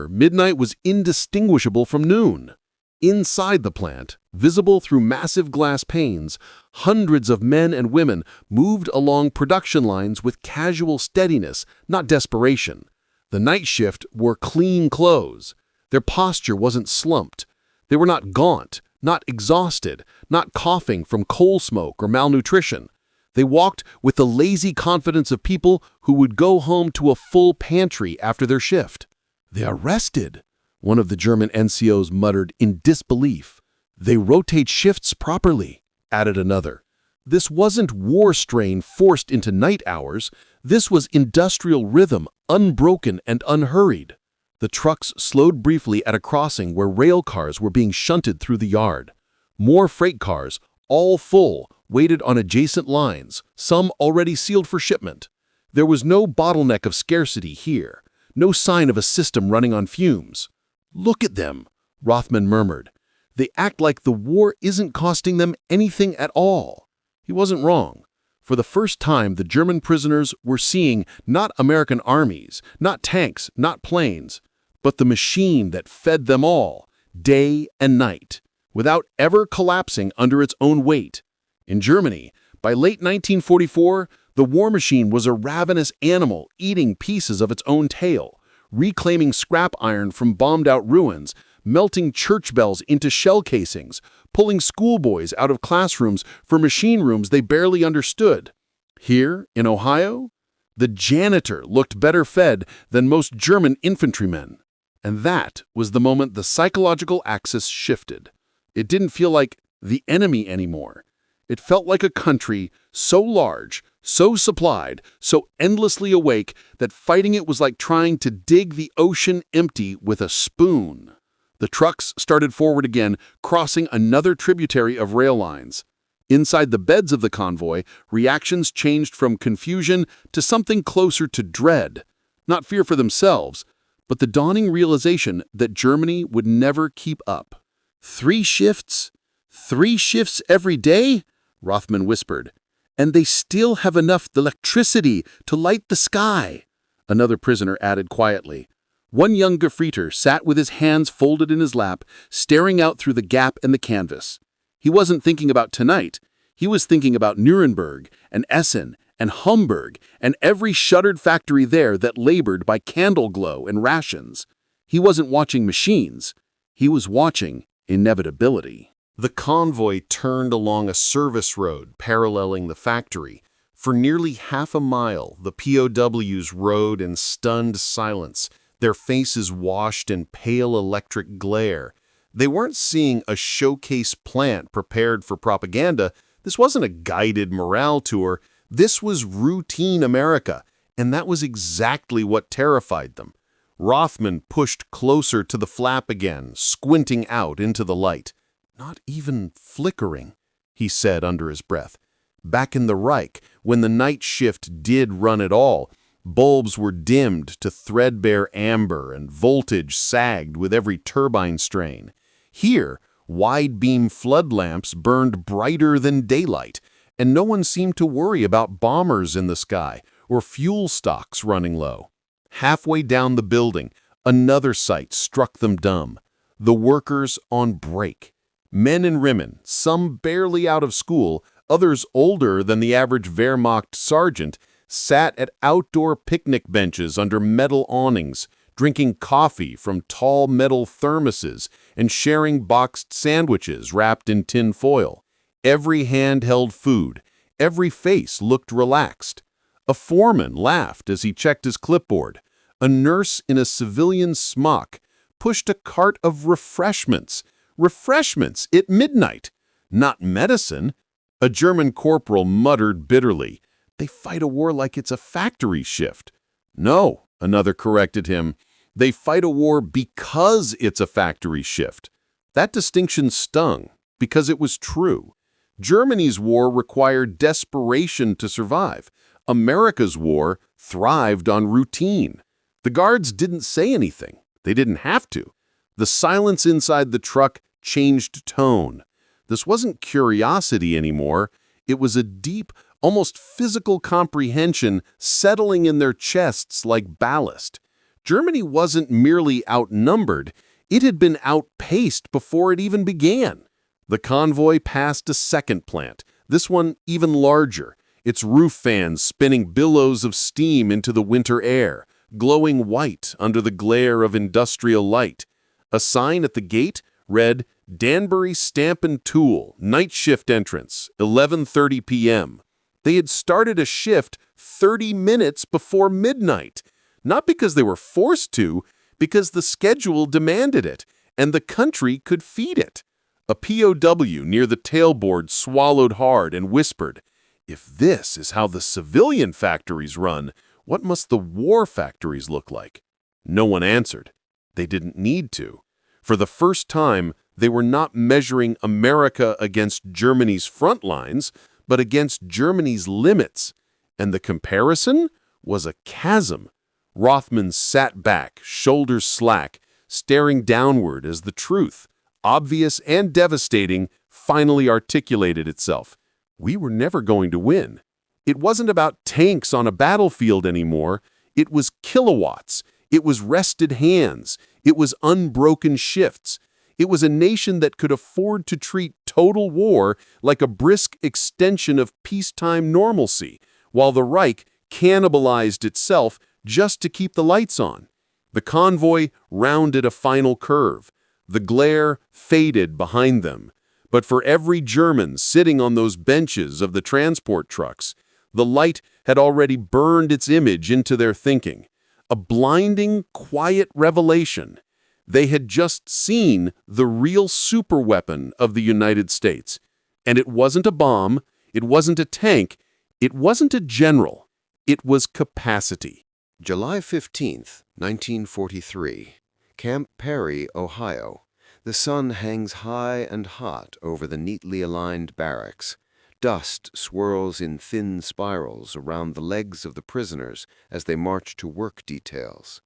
midnight was indistinguishable from noon. Inside the plant, visible through massive glass panes, hundreds of men and women moved along production lines with casual steadiness, not desperation. The night shift wore clean clothes. Their posture wasn't slumped. They were not gaunt, not exhausted, not coughing from coal smoke or malnutrition. They walked with the lazy confidence of people who would go home to a full pantry after their shift. They are rested, one of the German NCOs muttered in disbelief. They rotate shifts properly, added another. This wasn't war strain forced into night hours. This was industrial rhythm, unbroken and unhurried. The trucks slowed briefly at a crossing where rail cars were being shunted through the yard. More freight cars, all full, waited on adjacent lines, some already sealed for shipment. There was no bottleneck of scarcity here, no sign of a system running on fumes. Look at them, Rothman murmured. They act like the war isn't costing them anything at all. He wasn't wrong. For the first time, the German prisoners were seeing not American armies, not tanks, not planes, but the machine that fed them all, day and night, without ever collapsing under its own weight. In Germany, by late 1944, the war machine was a ravenous animal eating pieces of its own tail, reclaiming scrap iron from bombed-out ruins, melting church bells into shell casings, pulling schoolboys out of classrooms for machine rooms they barely understood. Here, in Ohio, the janitor looked better fed than most German infantrymen. And that was the moment the psychological axis shifted. It didn't feel like the enemy anymore. It felt like a country so large, so supplied, so endlessly awake that fighting it was like trying to dig the ocean empty with a spoon. The trucks started forward again, crossing another tributary of rail lines. Inside the beds of the convoy, reactions changed from confusion to something closer to dread. Not fear for themselves, but the dawning realization that Germany would never keep up. 3 shifts? 3 shifts every day? Rothman whispered. And they still have enough electricity to light the sky, another prisoner added quietly. One young Gefreiter sat with his hands folded in his lap, staring out through the gap in the canvas. He wasn't thinking about tonight. He was thinking about Nuremberg and Essen and Hamburg and every shuttered factory there that labored by candle glow and rations. He wasn't watching machines. He was watching inevitability. The convoy turned along a service road paralleling the factory. For nearly half a mile, the POWs rode in stunned silence, their faces washed in pale electric glare. They weren't seeing a showcase plant prepared for propaganda. This wasn't a guided morale tour. This was routine America, and that was exactly what terrified them. Rothman pushed closer to the flap again, squinting out into the light. Not even flickering, he said under his breath. Back in the Reich, when the night shift did run at all, bulbs were dimmed to threadbare amber and voltage sagged with every turbine strain. Here, wide-beam flood lamps burned brighter than daylight, and no one seemed to worry about bombers in the sky or fuel stocks running low. Halfway down the building, another sight struck them dumb. The workers on break. Men and women, some barely out of school, others older than the average Wehrmacht sergeant, sat at outdoor picnic benches under metal awnings, drinking coffee from tall metal thermoses and sharing boxed sandwiches wrapped in tin foil. Every hand held food. Every face looked relaxed. A foreman laughed as he checked his clipboard. A nurse in a civilian smock pushed a cart of refreshments. Refreshments at midnight. Not medicine. A German corporal muttered bitterly. They fight a war like it's a factory shift. No, another corrected him. They fight a war because it's a factory shift. That distinction stung, because it was true. Germany's war required desperation to survive. America's war thrived on routine. The guards didn't say anything. They didn't have to. The silence inside the truck changed tone. This wasn't curiosity anymore. It was a deep, almost physical comprehension settling in their chests like ballast. Germany wasn't merely outnumbered. It had been outpaced before it even began. The convoy passed a second plant, this one even larger, its roof fans spinning billows of steam into the winter air, glowing white under the glare of industrial light. A sign at the gate read, Danbury Stamp and Tool, night shift entrance, 11:30 p.m. They had started a shift 30 minutes before midnight. Not because they were forced to, because the schedule demanded it, and the country could feed it. A POW near the tailboard swallowed hard and whispered, If this is how the civilian factories run, what must the war factories look like? No one answered. They didn't need to. For the first time, they were not measuring America against Germany's front lines, but against Germany's limits. And the comparison was a chasm. Rothman sat back, shoulders slack, staring downward as the truth, obvious and devastating, finally articulated itself. We were never going to win. It wasn't about tanks on a battlefield anymore. It was kilowatts. It was rested hands. It was unbroken shifts. It was a nation that could afford to treat total war like a brisk extension of peacetime normalcy, while the Reich cannibalized itself just to keep the lights on. The convoy rounded a final curve. The glare faded behind them, but for every German sitting on those benches of the transport trucks, the light had already burned its image into their thinking. A blinding, quiet revelation. They had just seen the real superweapon of the United States. And it wasn't a bomb, it wasn't a tank, it wasn't a general. It was capacity. July 15th, 1943. Camp Perry, Ohio. The sun hangs high and hot over the neatly aligned barracks. Dust swirls in thin spirals around the legs of the prisoners as they march to work details.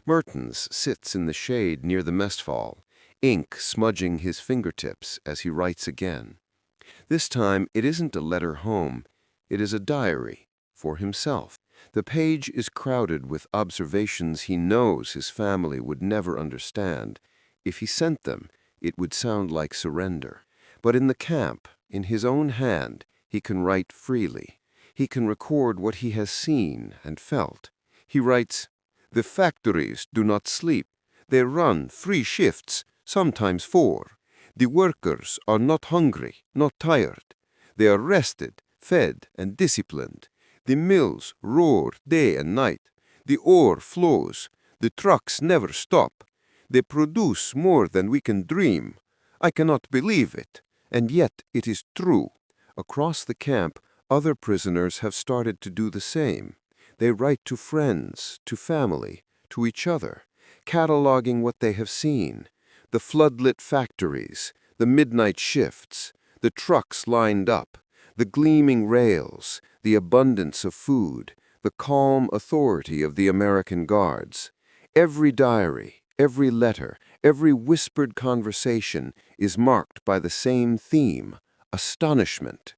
Mertens sits in the shade near the mess hall, ink smudging his fingertips as he writes again. This time it isn't a letter home, it is a diary for himself. The page is crowded with observations he knows his family would never understand. If he sent them, it would sound like surrender. But in the camp, in his own hand, he can write freely. He can record what he has seen and felt. He writes, "The factories do not sleep. They run 3 shifts, sometimes 4. The workers are not hungry, not tired. They are rested, fed, and disciplined. The mills roar day and night. The ore flows. The trucks never stop. They produce more than we can dream. I cannot believe it, and yet it is true." Across the camp, other prisoners have started to do the same. They write to friends, to family, to each other, cataloging what they have seen. The floodlit factories, the midnight shifts, the trucks lined up, the gleaming rails, the abundance of food, the calm authority of the American guards. Every diary, every letter, every whispered conversation is marked by the same theme: astonishment.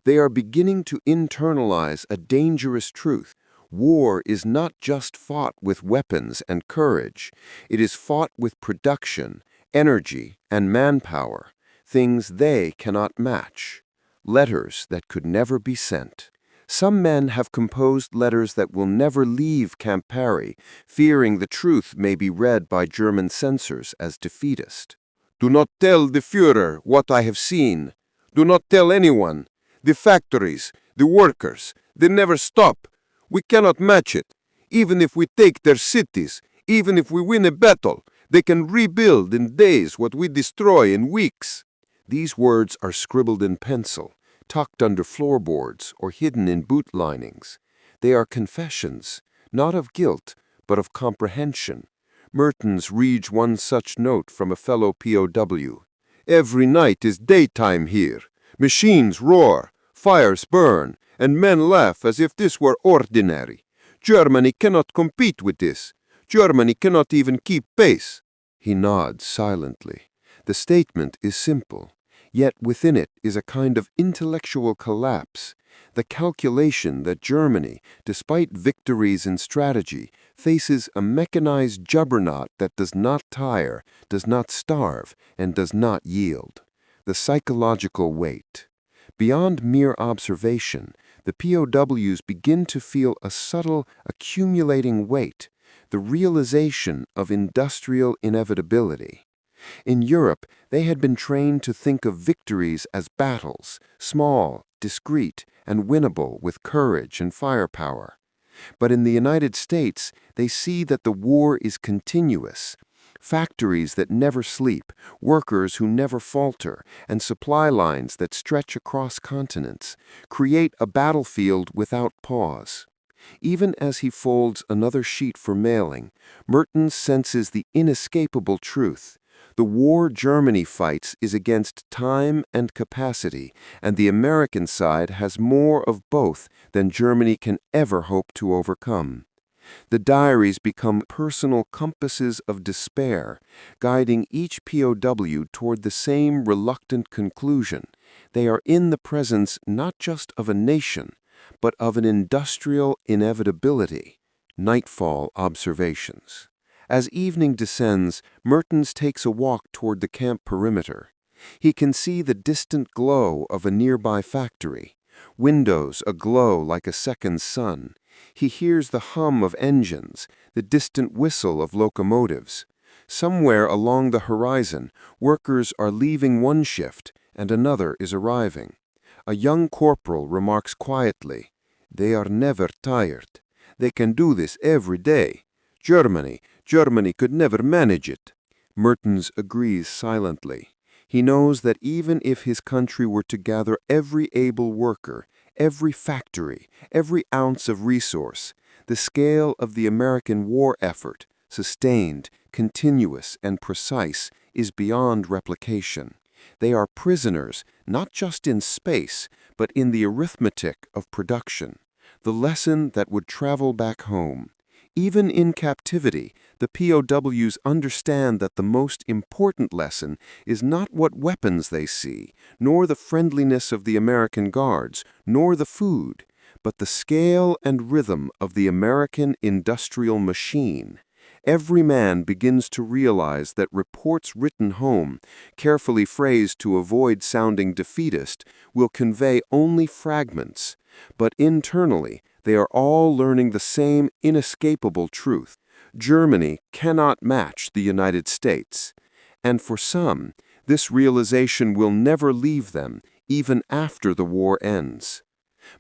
They are beginning to internalize a dangerous truth. War is not just fought with weapons and courage. It is fought with production, energy, and manpower, things they cannot match. Letters that could never be sent. Some men have composed letters that will never leave Camp Perry, fearing the truth may be read by German censors as defeatist. "Do not tell the Führer what I have seen. Do not tell anyone. The factories, the workers, they never stop. We cannot match it. Even if we take their cities, even if we win a battle, they can rebuild in days what we destroy in weeks." These words are scribbled in pencil, tucked under floorboards or hidden in boot linings. They are confessions, not of guilt, but of comprehension. Mertens reads one such note from a fellow POW. "Every night is daytime here. Machines roar, fires burn, and men laugh as if this were ordinary. Germany cannot compete with this. Germany cannot even keep pace." He nods silently. The statement is simple, yet within it is a kind of intellectual collapse, the calculation that Germany, despite victories in strategy, faces a mechanized juggernaut that does not tire, does not starve, and does not yield. The psychological weight. Beyond mere observation, the POWs begin to feel a subtle, accumulating weight, the realization of industrial inevitability. In Europe, they had been trained to think of victories as battles, small, discreet, and winnable with courage and firepower. But in the United States, they see that the war is continuous. Factories that never sleep, workers who never falter, and supply lines that stretch across continents create a battlefield without pause. Even as he folds another sheet for mailing, Mertens senses the inescapable truth. The war Germany fights is against time and capacity, and the American side has more of both than Germany can ever hope to overcome. The diaries become personal compasses of despair, guiding each POW toward the same reluctant conclusion. They are in the presence not just of a nation, but of an industrial inevitability. Nightfall observations. As evening descends, Mertens takes a walk toward the camp perimeter. He can see the distant glow of a nearby factory, windows aglow like a second sun. He hears the hum of engines, the distant whistle of locomotives. Somewhere along the horizon, workers are leaving one shift and another is arriving. A young corporal remarks quietly, "They are never tired. They can do this every day. Germany could never manage it." Mertens agrees silently. He knows that even if his country were to gather every able worker, every factory, every ounce of resource, the scale of the American war effort, sustained, continuous, and precise, is beyond replication. They are prisoners, not just in space, but in the arithmetic of production. The lesson that would travel back home. Even in captivity, the POWs understand that the most important lesson is not what weapons they see, nor the friendliness of the American guards, nor the food, but the scale and rhythm of the American industrial machine. Every man begins to realize that reports written home, carefully phrased to avoid sounding defeatist, will convey only fragments. But internally, they are all learning the same inescapable truth. Germany cannot match the United States. And for some, this realization will never leave them, even after the war ends.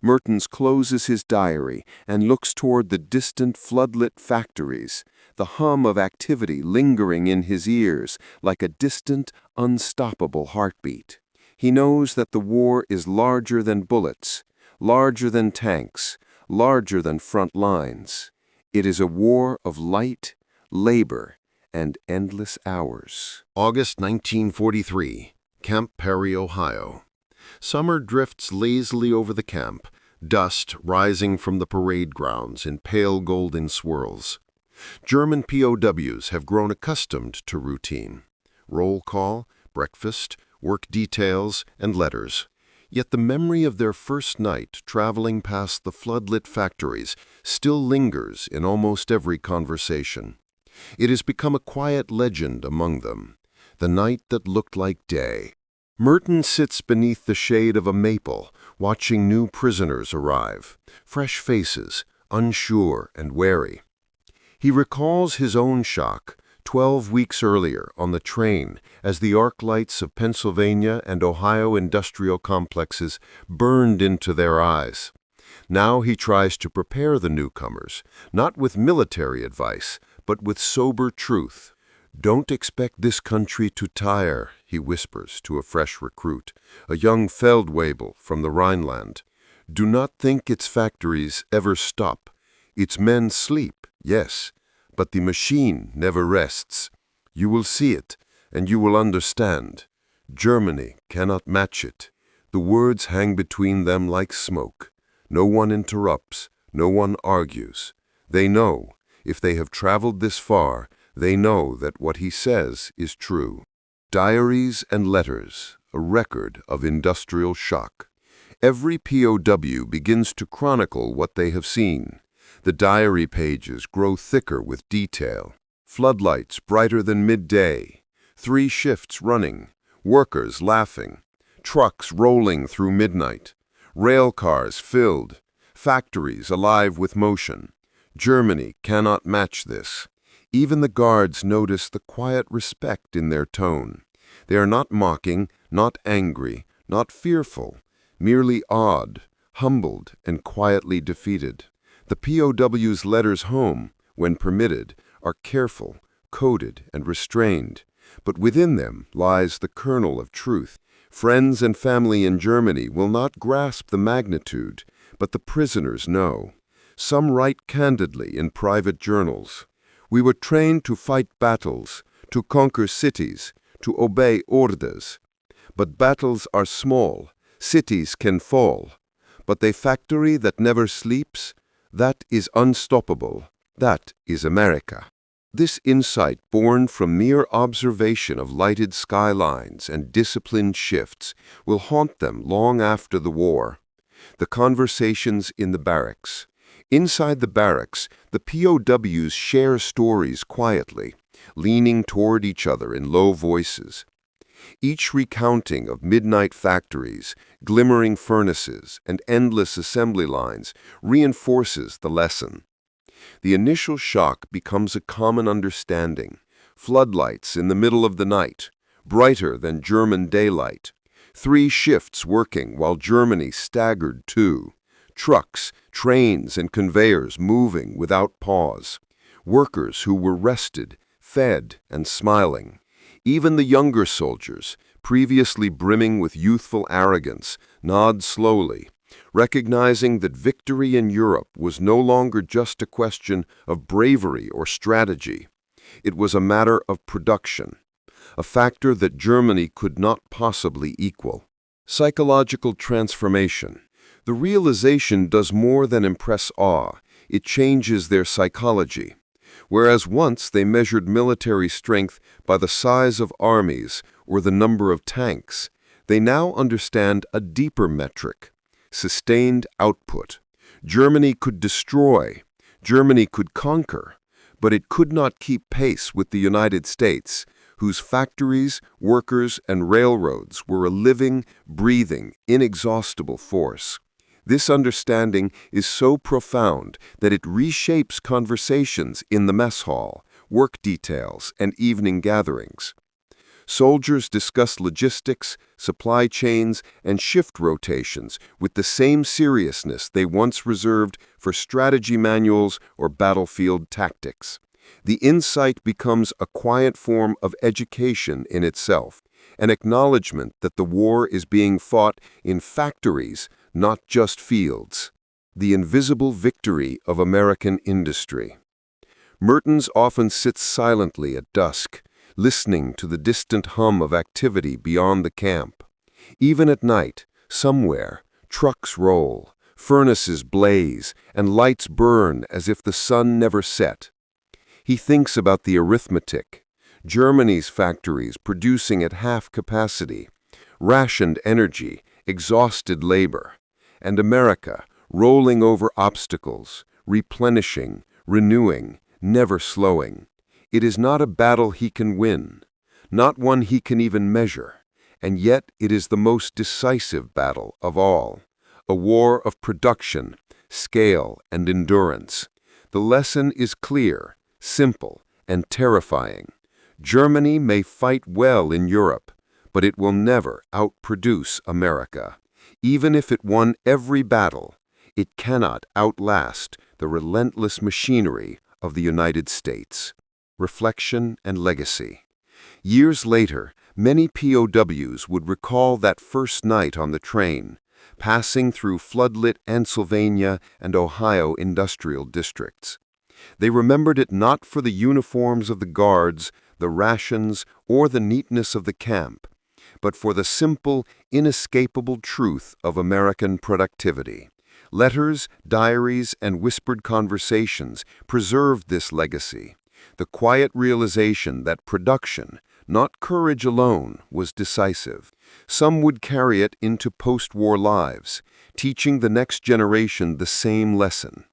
Mertens closes his diary and looks toward the distant floodlit factories, the hum of activity lingering in his ears like a distant, unstoppable heartbeat. He knows that the war is larger than bullets, larger than tanks, larger than front lines. It is a war of light, labor, and endless hours. August 1943, Camp Perry, Ohio. Summer drifts lazily over the camp, dust rising from the parade grounds in pale golden swirls. German POWs have grown accustomed to routine. Roll call, breakfast, work details, and letters. Yet the memory of their first night traveling past the floodlit factories still lingers in almost every conversation. It has become a quiet legend among them, the night that looked like day. Mertens sits beneath the shade of a maple, watching new prisoners arrive, fresh faces, unsure and wary. He recalls his own shock, 12 weeks earlier on the train as the arc lights of Pennsylvania and Ohio industrial complexes burned into their eyes. Now he tries to prepare the newcomers, not with military advice, but with sober truth. "Don't expect this country to tire," he whispers to a fresh recruit, a young Feldwebel from the Rhineland. "Do not think its factories ever stop. Its men sleep, yes, but the machine never rests. You will see it, and you will understand. Germany cannot match it. The words hang between them like smoke. No one interrupts, no one argues. They know, if they have traveled this far, they know that what he says is true." Diaries and letters, a record of industrial shock. Every POW begins to chronicle what they have seen. The diary pages grow thicker with detail. Floodlights brighter than midday, 3 shifts running, workers laughing, trucks rolling through midnight, rail cars filled, factories alive with motion. Germany cannot match this. Even the guards notice the quiet respect in their tone. They are not mocking, not angry, not fearful, merely awed, humbled, and quietly defeated. The POW's letters home, when permitted, are careful, coded, and restrained. But within them lies the kernel of truth. Friends and family in Germany will not grasp the magnitude, but the prisoners know. Some write candidly in private journals. "We were trained to fight battles, to conquer cities, to obey orders. But battles are small, cities can fall. But the factory that never sleeps, that is unstoppable. That is America." This insight, born from mere observation of lighted skylines and disciplined shifts, will haunt them long after the war. The conversations in the barracks. Inside the barracks, the POWs share stories quietly, leaning toward each other in low voices. Each recounting of midnight factories, glimmering furnaces, and endless assembly lines reinforces the lesson. The initial shock becomes a common understanding. Floodlights in the middle of the night, brighter than German daylight. 3 shifts working while Germany staggered too. Trucks, trains, and conveyors moving without pause. Workers who were rested, fed, and smiling. Even the younger soldiers, previously brimming with youthful arrogance, nod slowly, recognizing that victory in Europe was no longer just a question of bravery or strategy. It was a matter of production, a factor that Germany could not possibly equal. Psychological transformation. The realization does more than impress awe, it changes their psychology. Whereas once they measured military strength by the size of armies or the number of tanks, they now understand a deeper metric: sustained output. Germany could destroy, Germany could conquer, but it could not keep pace with the United States, whose factories, workers, and railroads were a living, breathing, inexhaustible force. This understanding is so profound that it reshapes conversations in the mess hall, work details, and evening gatherings. Soldiers discuss logistics, supply chains, and shift rotations with the same seriousness they once reserved for strategy manuals or battlefield tactics. The insight becomes a quiet form of education in itself, an acknowledgement that the war is being fought in factories, not just fields. The invisible victory of American industry. Mertens often sits silently at dusk, listening to the distant hum of activity beyond the camp. Even at night, somewhere, trucks roll, furnaces blaze, and lights burn as if the sun never set. He thinks about the arithmetic. Germany's factories producing at half capacity, rationed energy, exhausted labor, and America rolling over obstacles, replenishing, renewing, never slowing. It is not a battle he can win, not one he can even measure, and yet it is the most decisive battle of all, a war of production, scale, and endurance. The lesson is clear, simple, and terrifying. Germany may fight well in Europe, but it will never outproduce America. Even if it won every battle, it cannot outlast the relentless machinery of the United States. Reflection and legacy. Years later, many POWs would recall that first night on the train, passing through floodlit Pennsylvania and Ohio industrial districts. They remembered it not for the uniforms of the guards, the rations, or the neatness of the camp, but for the simple, inescapable truth of American productivity. Letters, diaries, and whispered conversations preserved this legacy, the quiet realization that production, not courage alone, was decisive. Some would carry it into post-war lives, teaching the next generation the same lesson.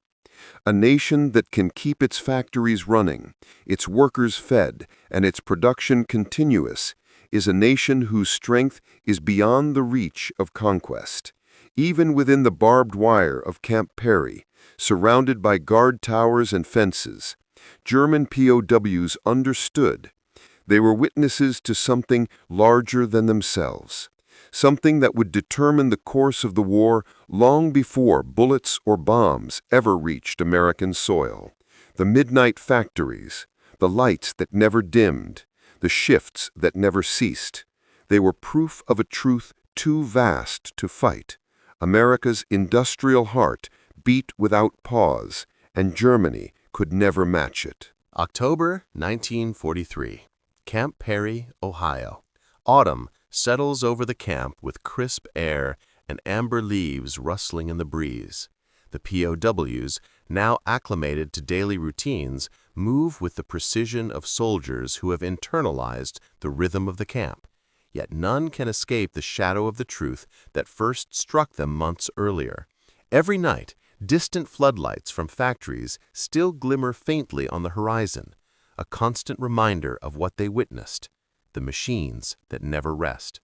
A nation that can keep its factories running, its workers fed, and its production continuous is a nation whose strength is beyond the reach of conquest. Even within the barbed wire of Camp Perry, surrounded by guard towers and fences, German POWs understood. They were witnesses to something larger than themselves, something that would determine the course of the war long before bullets or bombs ever reached American soil. The midnight factories, the lights that never dimmed, the shifts that never ceased. They were proof of a truth too vast to fight. America's industrial heart beat without pause, and Germany could never match it. October 1943. Camp Perry, Ohio. Autumn settles over the camp with crisp air and amber leaves rustling in the breeze. The POWs, now acclimated to daily routines, move with the precision of soldiers who have internalized the rhythm of the camp. Yet none can escape the shadow of the truth that first struck them months earlier. Every night, distant floodlights from factories still glimmer faintly on the horizon, a constant reminder of what they witnessed, the machines that never rest.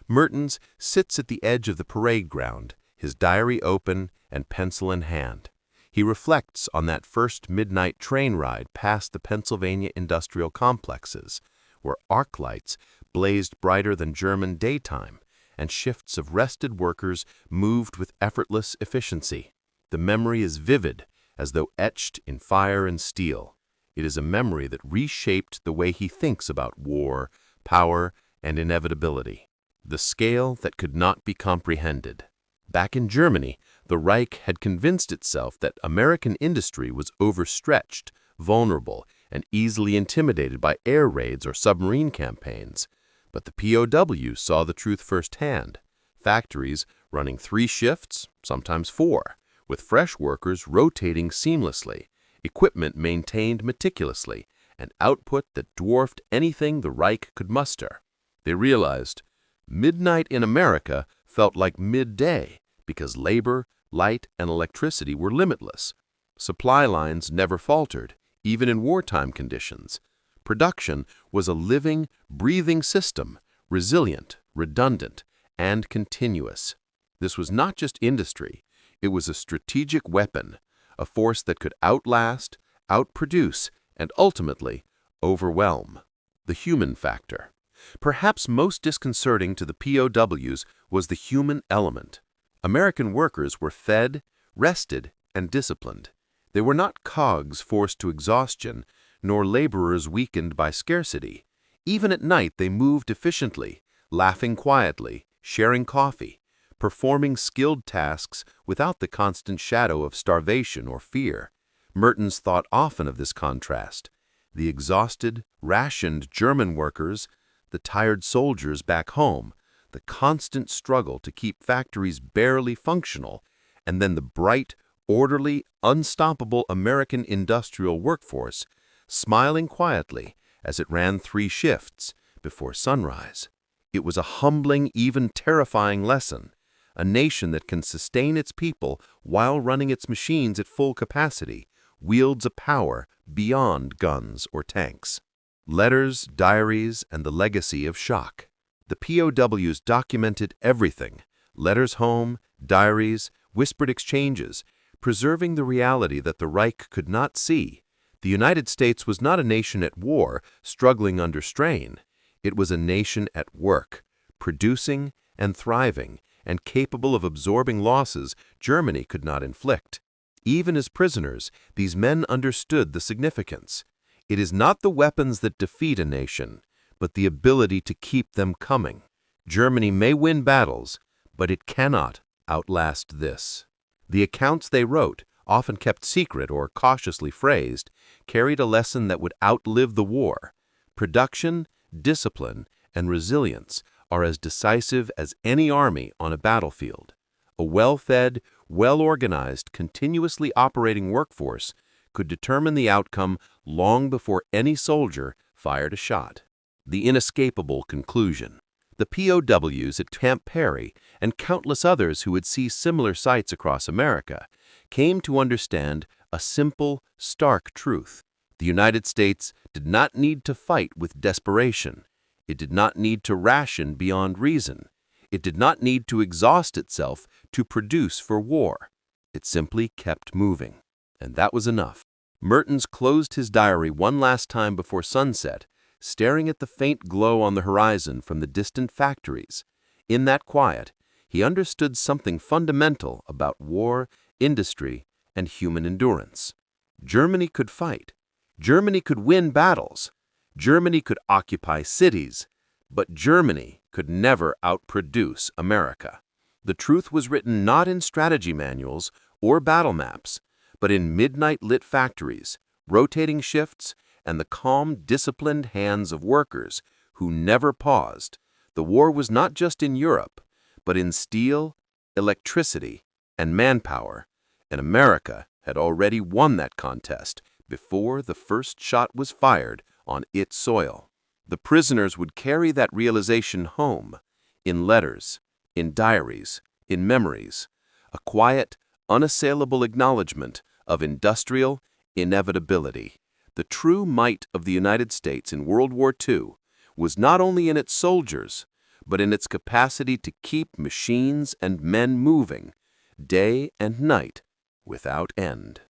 Mertens sits at the edge of the parade ground, his diary open and pencil in hand. He reflects on that first midnight train ride past the Pennsylvania industrial complexes, where arc lights blazed brighter than German daytime, and shifts of rested workers moved with effortless efficiency. The memory is vivid, as though etched in fire and steel. It is a memory that reshaped the way he thinks about war, power, and inevitability. The scale that could not be comprehended. Back in Germany, the Reich had convinced itself that American industry was overstretched, vulnerable, and easily intimidated by air raids or submarine campaigns. But the POWs saw the truth firsthand. Factories running 3 shifts, sometimes 4, with fresh workers rotating seamlessly, equipment maintained meticulously, and output that dwarfed anything the Reich could muster. They realized midnight in America felt like midday because labor, light, and electricity were limitless. Supply lines never faltered, even in wartime conditions. Production was a living, breathing system, resilient, redundant, and continuous. This was not just industry. It was a strategic weapon, a force that could outlast, outproduce, and ultimately overwhelm. The human factor. Perhaps most disconcerting to the POWs was the human element. American workers were fed, rested, and disciplined. They were not cogs forced to exhaustion, nor laborers weakened by scarcity. Even at night they moved efficiently, laughing quietly, sharing coffee, performing skilled tasks without the constant shadow of starvation or fear. Mertens thought often of this contrast. The exhausted, rationed German workers, the tired soldiers back home, the constant struggle to keep factories barely functional, and then the bright, orderly, unstoppable American industrial workforce, smiling quietly as it ran 3 shifts before sunrise. It was a humbling, even terrifying lesson. A nation that can sustain its people while running its machines at full capacity wields a power beyond guns or tanks. Letters, diaries, and the legacy of shock. The POWs documented everything: letters home, diaries, whispered exchanges, preserving the reality that the Reich could not see. The United States was not a nation at war, struggling under strain. It was a nation at work, producing and thriving, and capable of absorbing losses Germany could not inflict. Even as prisoners, these men understood the significance. It is not the weapons that defeat a nation, but the ability to keep them coming. Germany may win battles, but it cannot outlast this. The accounts they wrote, often kept secret or cautiously phrased, carried a lesson that would outlive the war. Production, discipline, and resilience are as decisive as any army on a battlefield. A well-fed, well-organized, continuously operating workforce could determine the outcome long before any soldier fired a shot. The inescapable conclusion. The POWs at Camp Perry and countless others who would see similar sights across America came to understand a simple, stark truth. The United States did not need to fight with desperation. It did not need to ration beyond reason. It did not need to exhaust itself to produce for war. It simply kept moving. And that was enough. Mertens closed his diary one last time before sunset, staring at the faint glow on the horizon from the distant factories. In that quiet, he understood something fundamental about war, industry, and human endurance. Germany could fight. Germany could win battles. Germany could occupy cities. But Germany could never outproduce America. The truth was written not in strategy manuals or battle maps, but in midnight-lit factories, rotating shifts, and the calm, disciplined hands of workers who never paused. The war was not just in Europe, but in steel, electricity, and manpower, and America had already won that contest before the first shot was fired on its soil. The prisoners would carry that realization home, in letters, in diaries, in memories, a quiet, unassailable acknowledgement of industrial inevitability. The true might of the United States in World War II was not only in its soldiers, but in its capacity to keep machines and men moving, day and night, without end.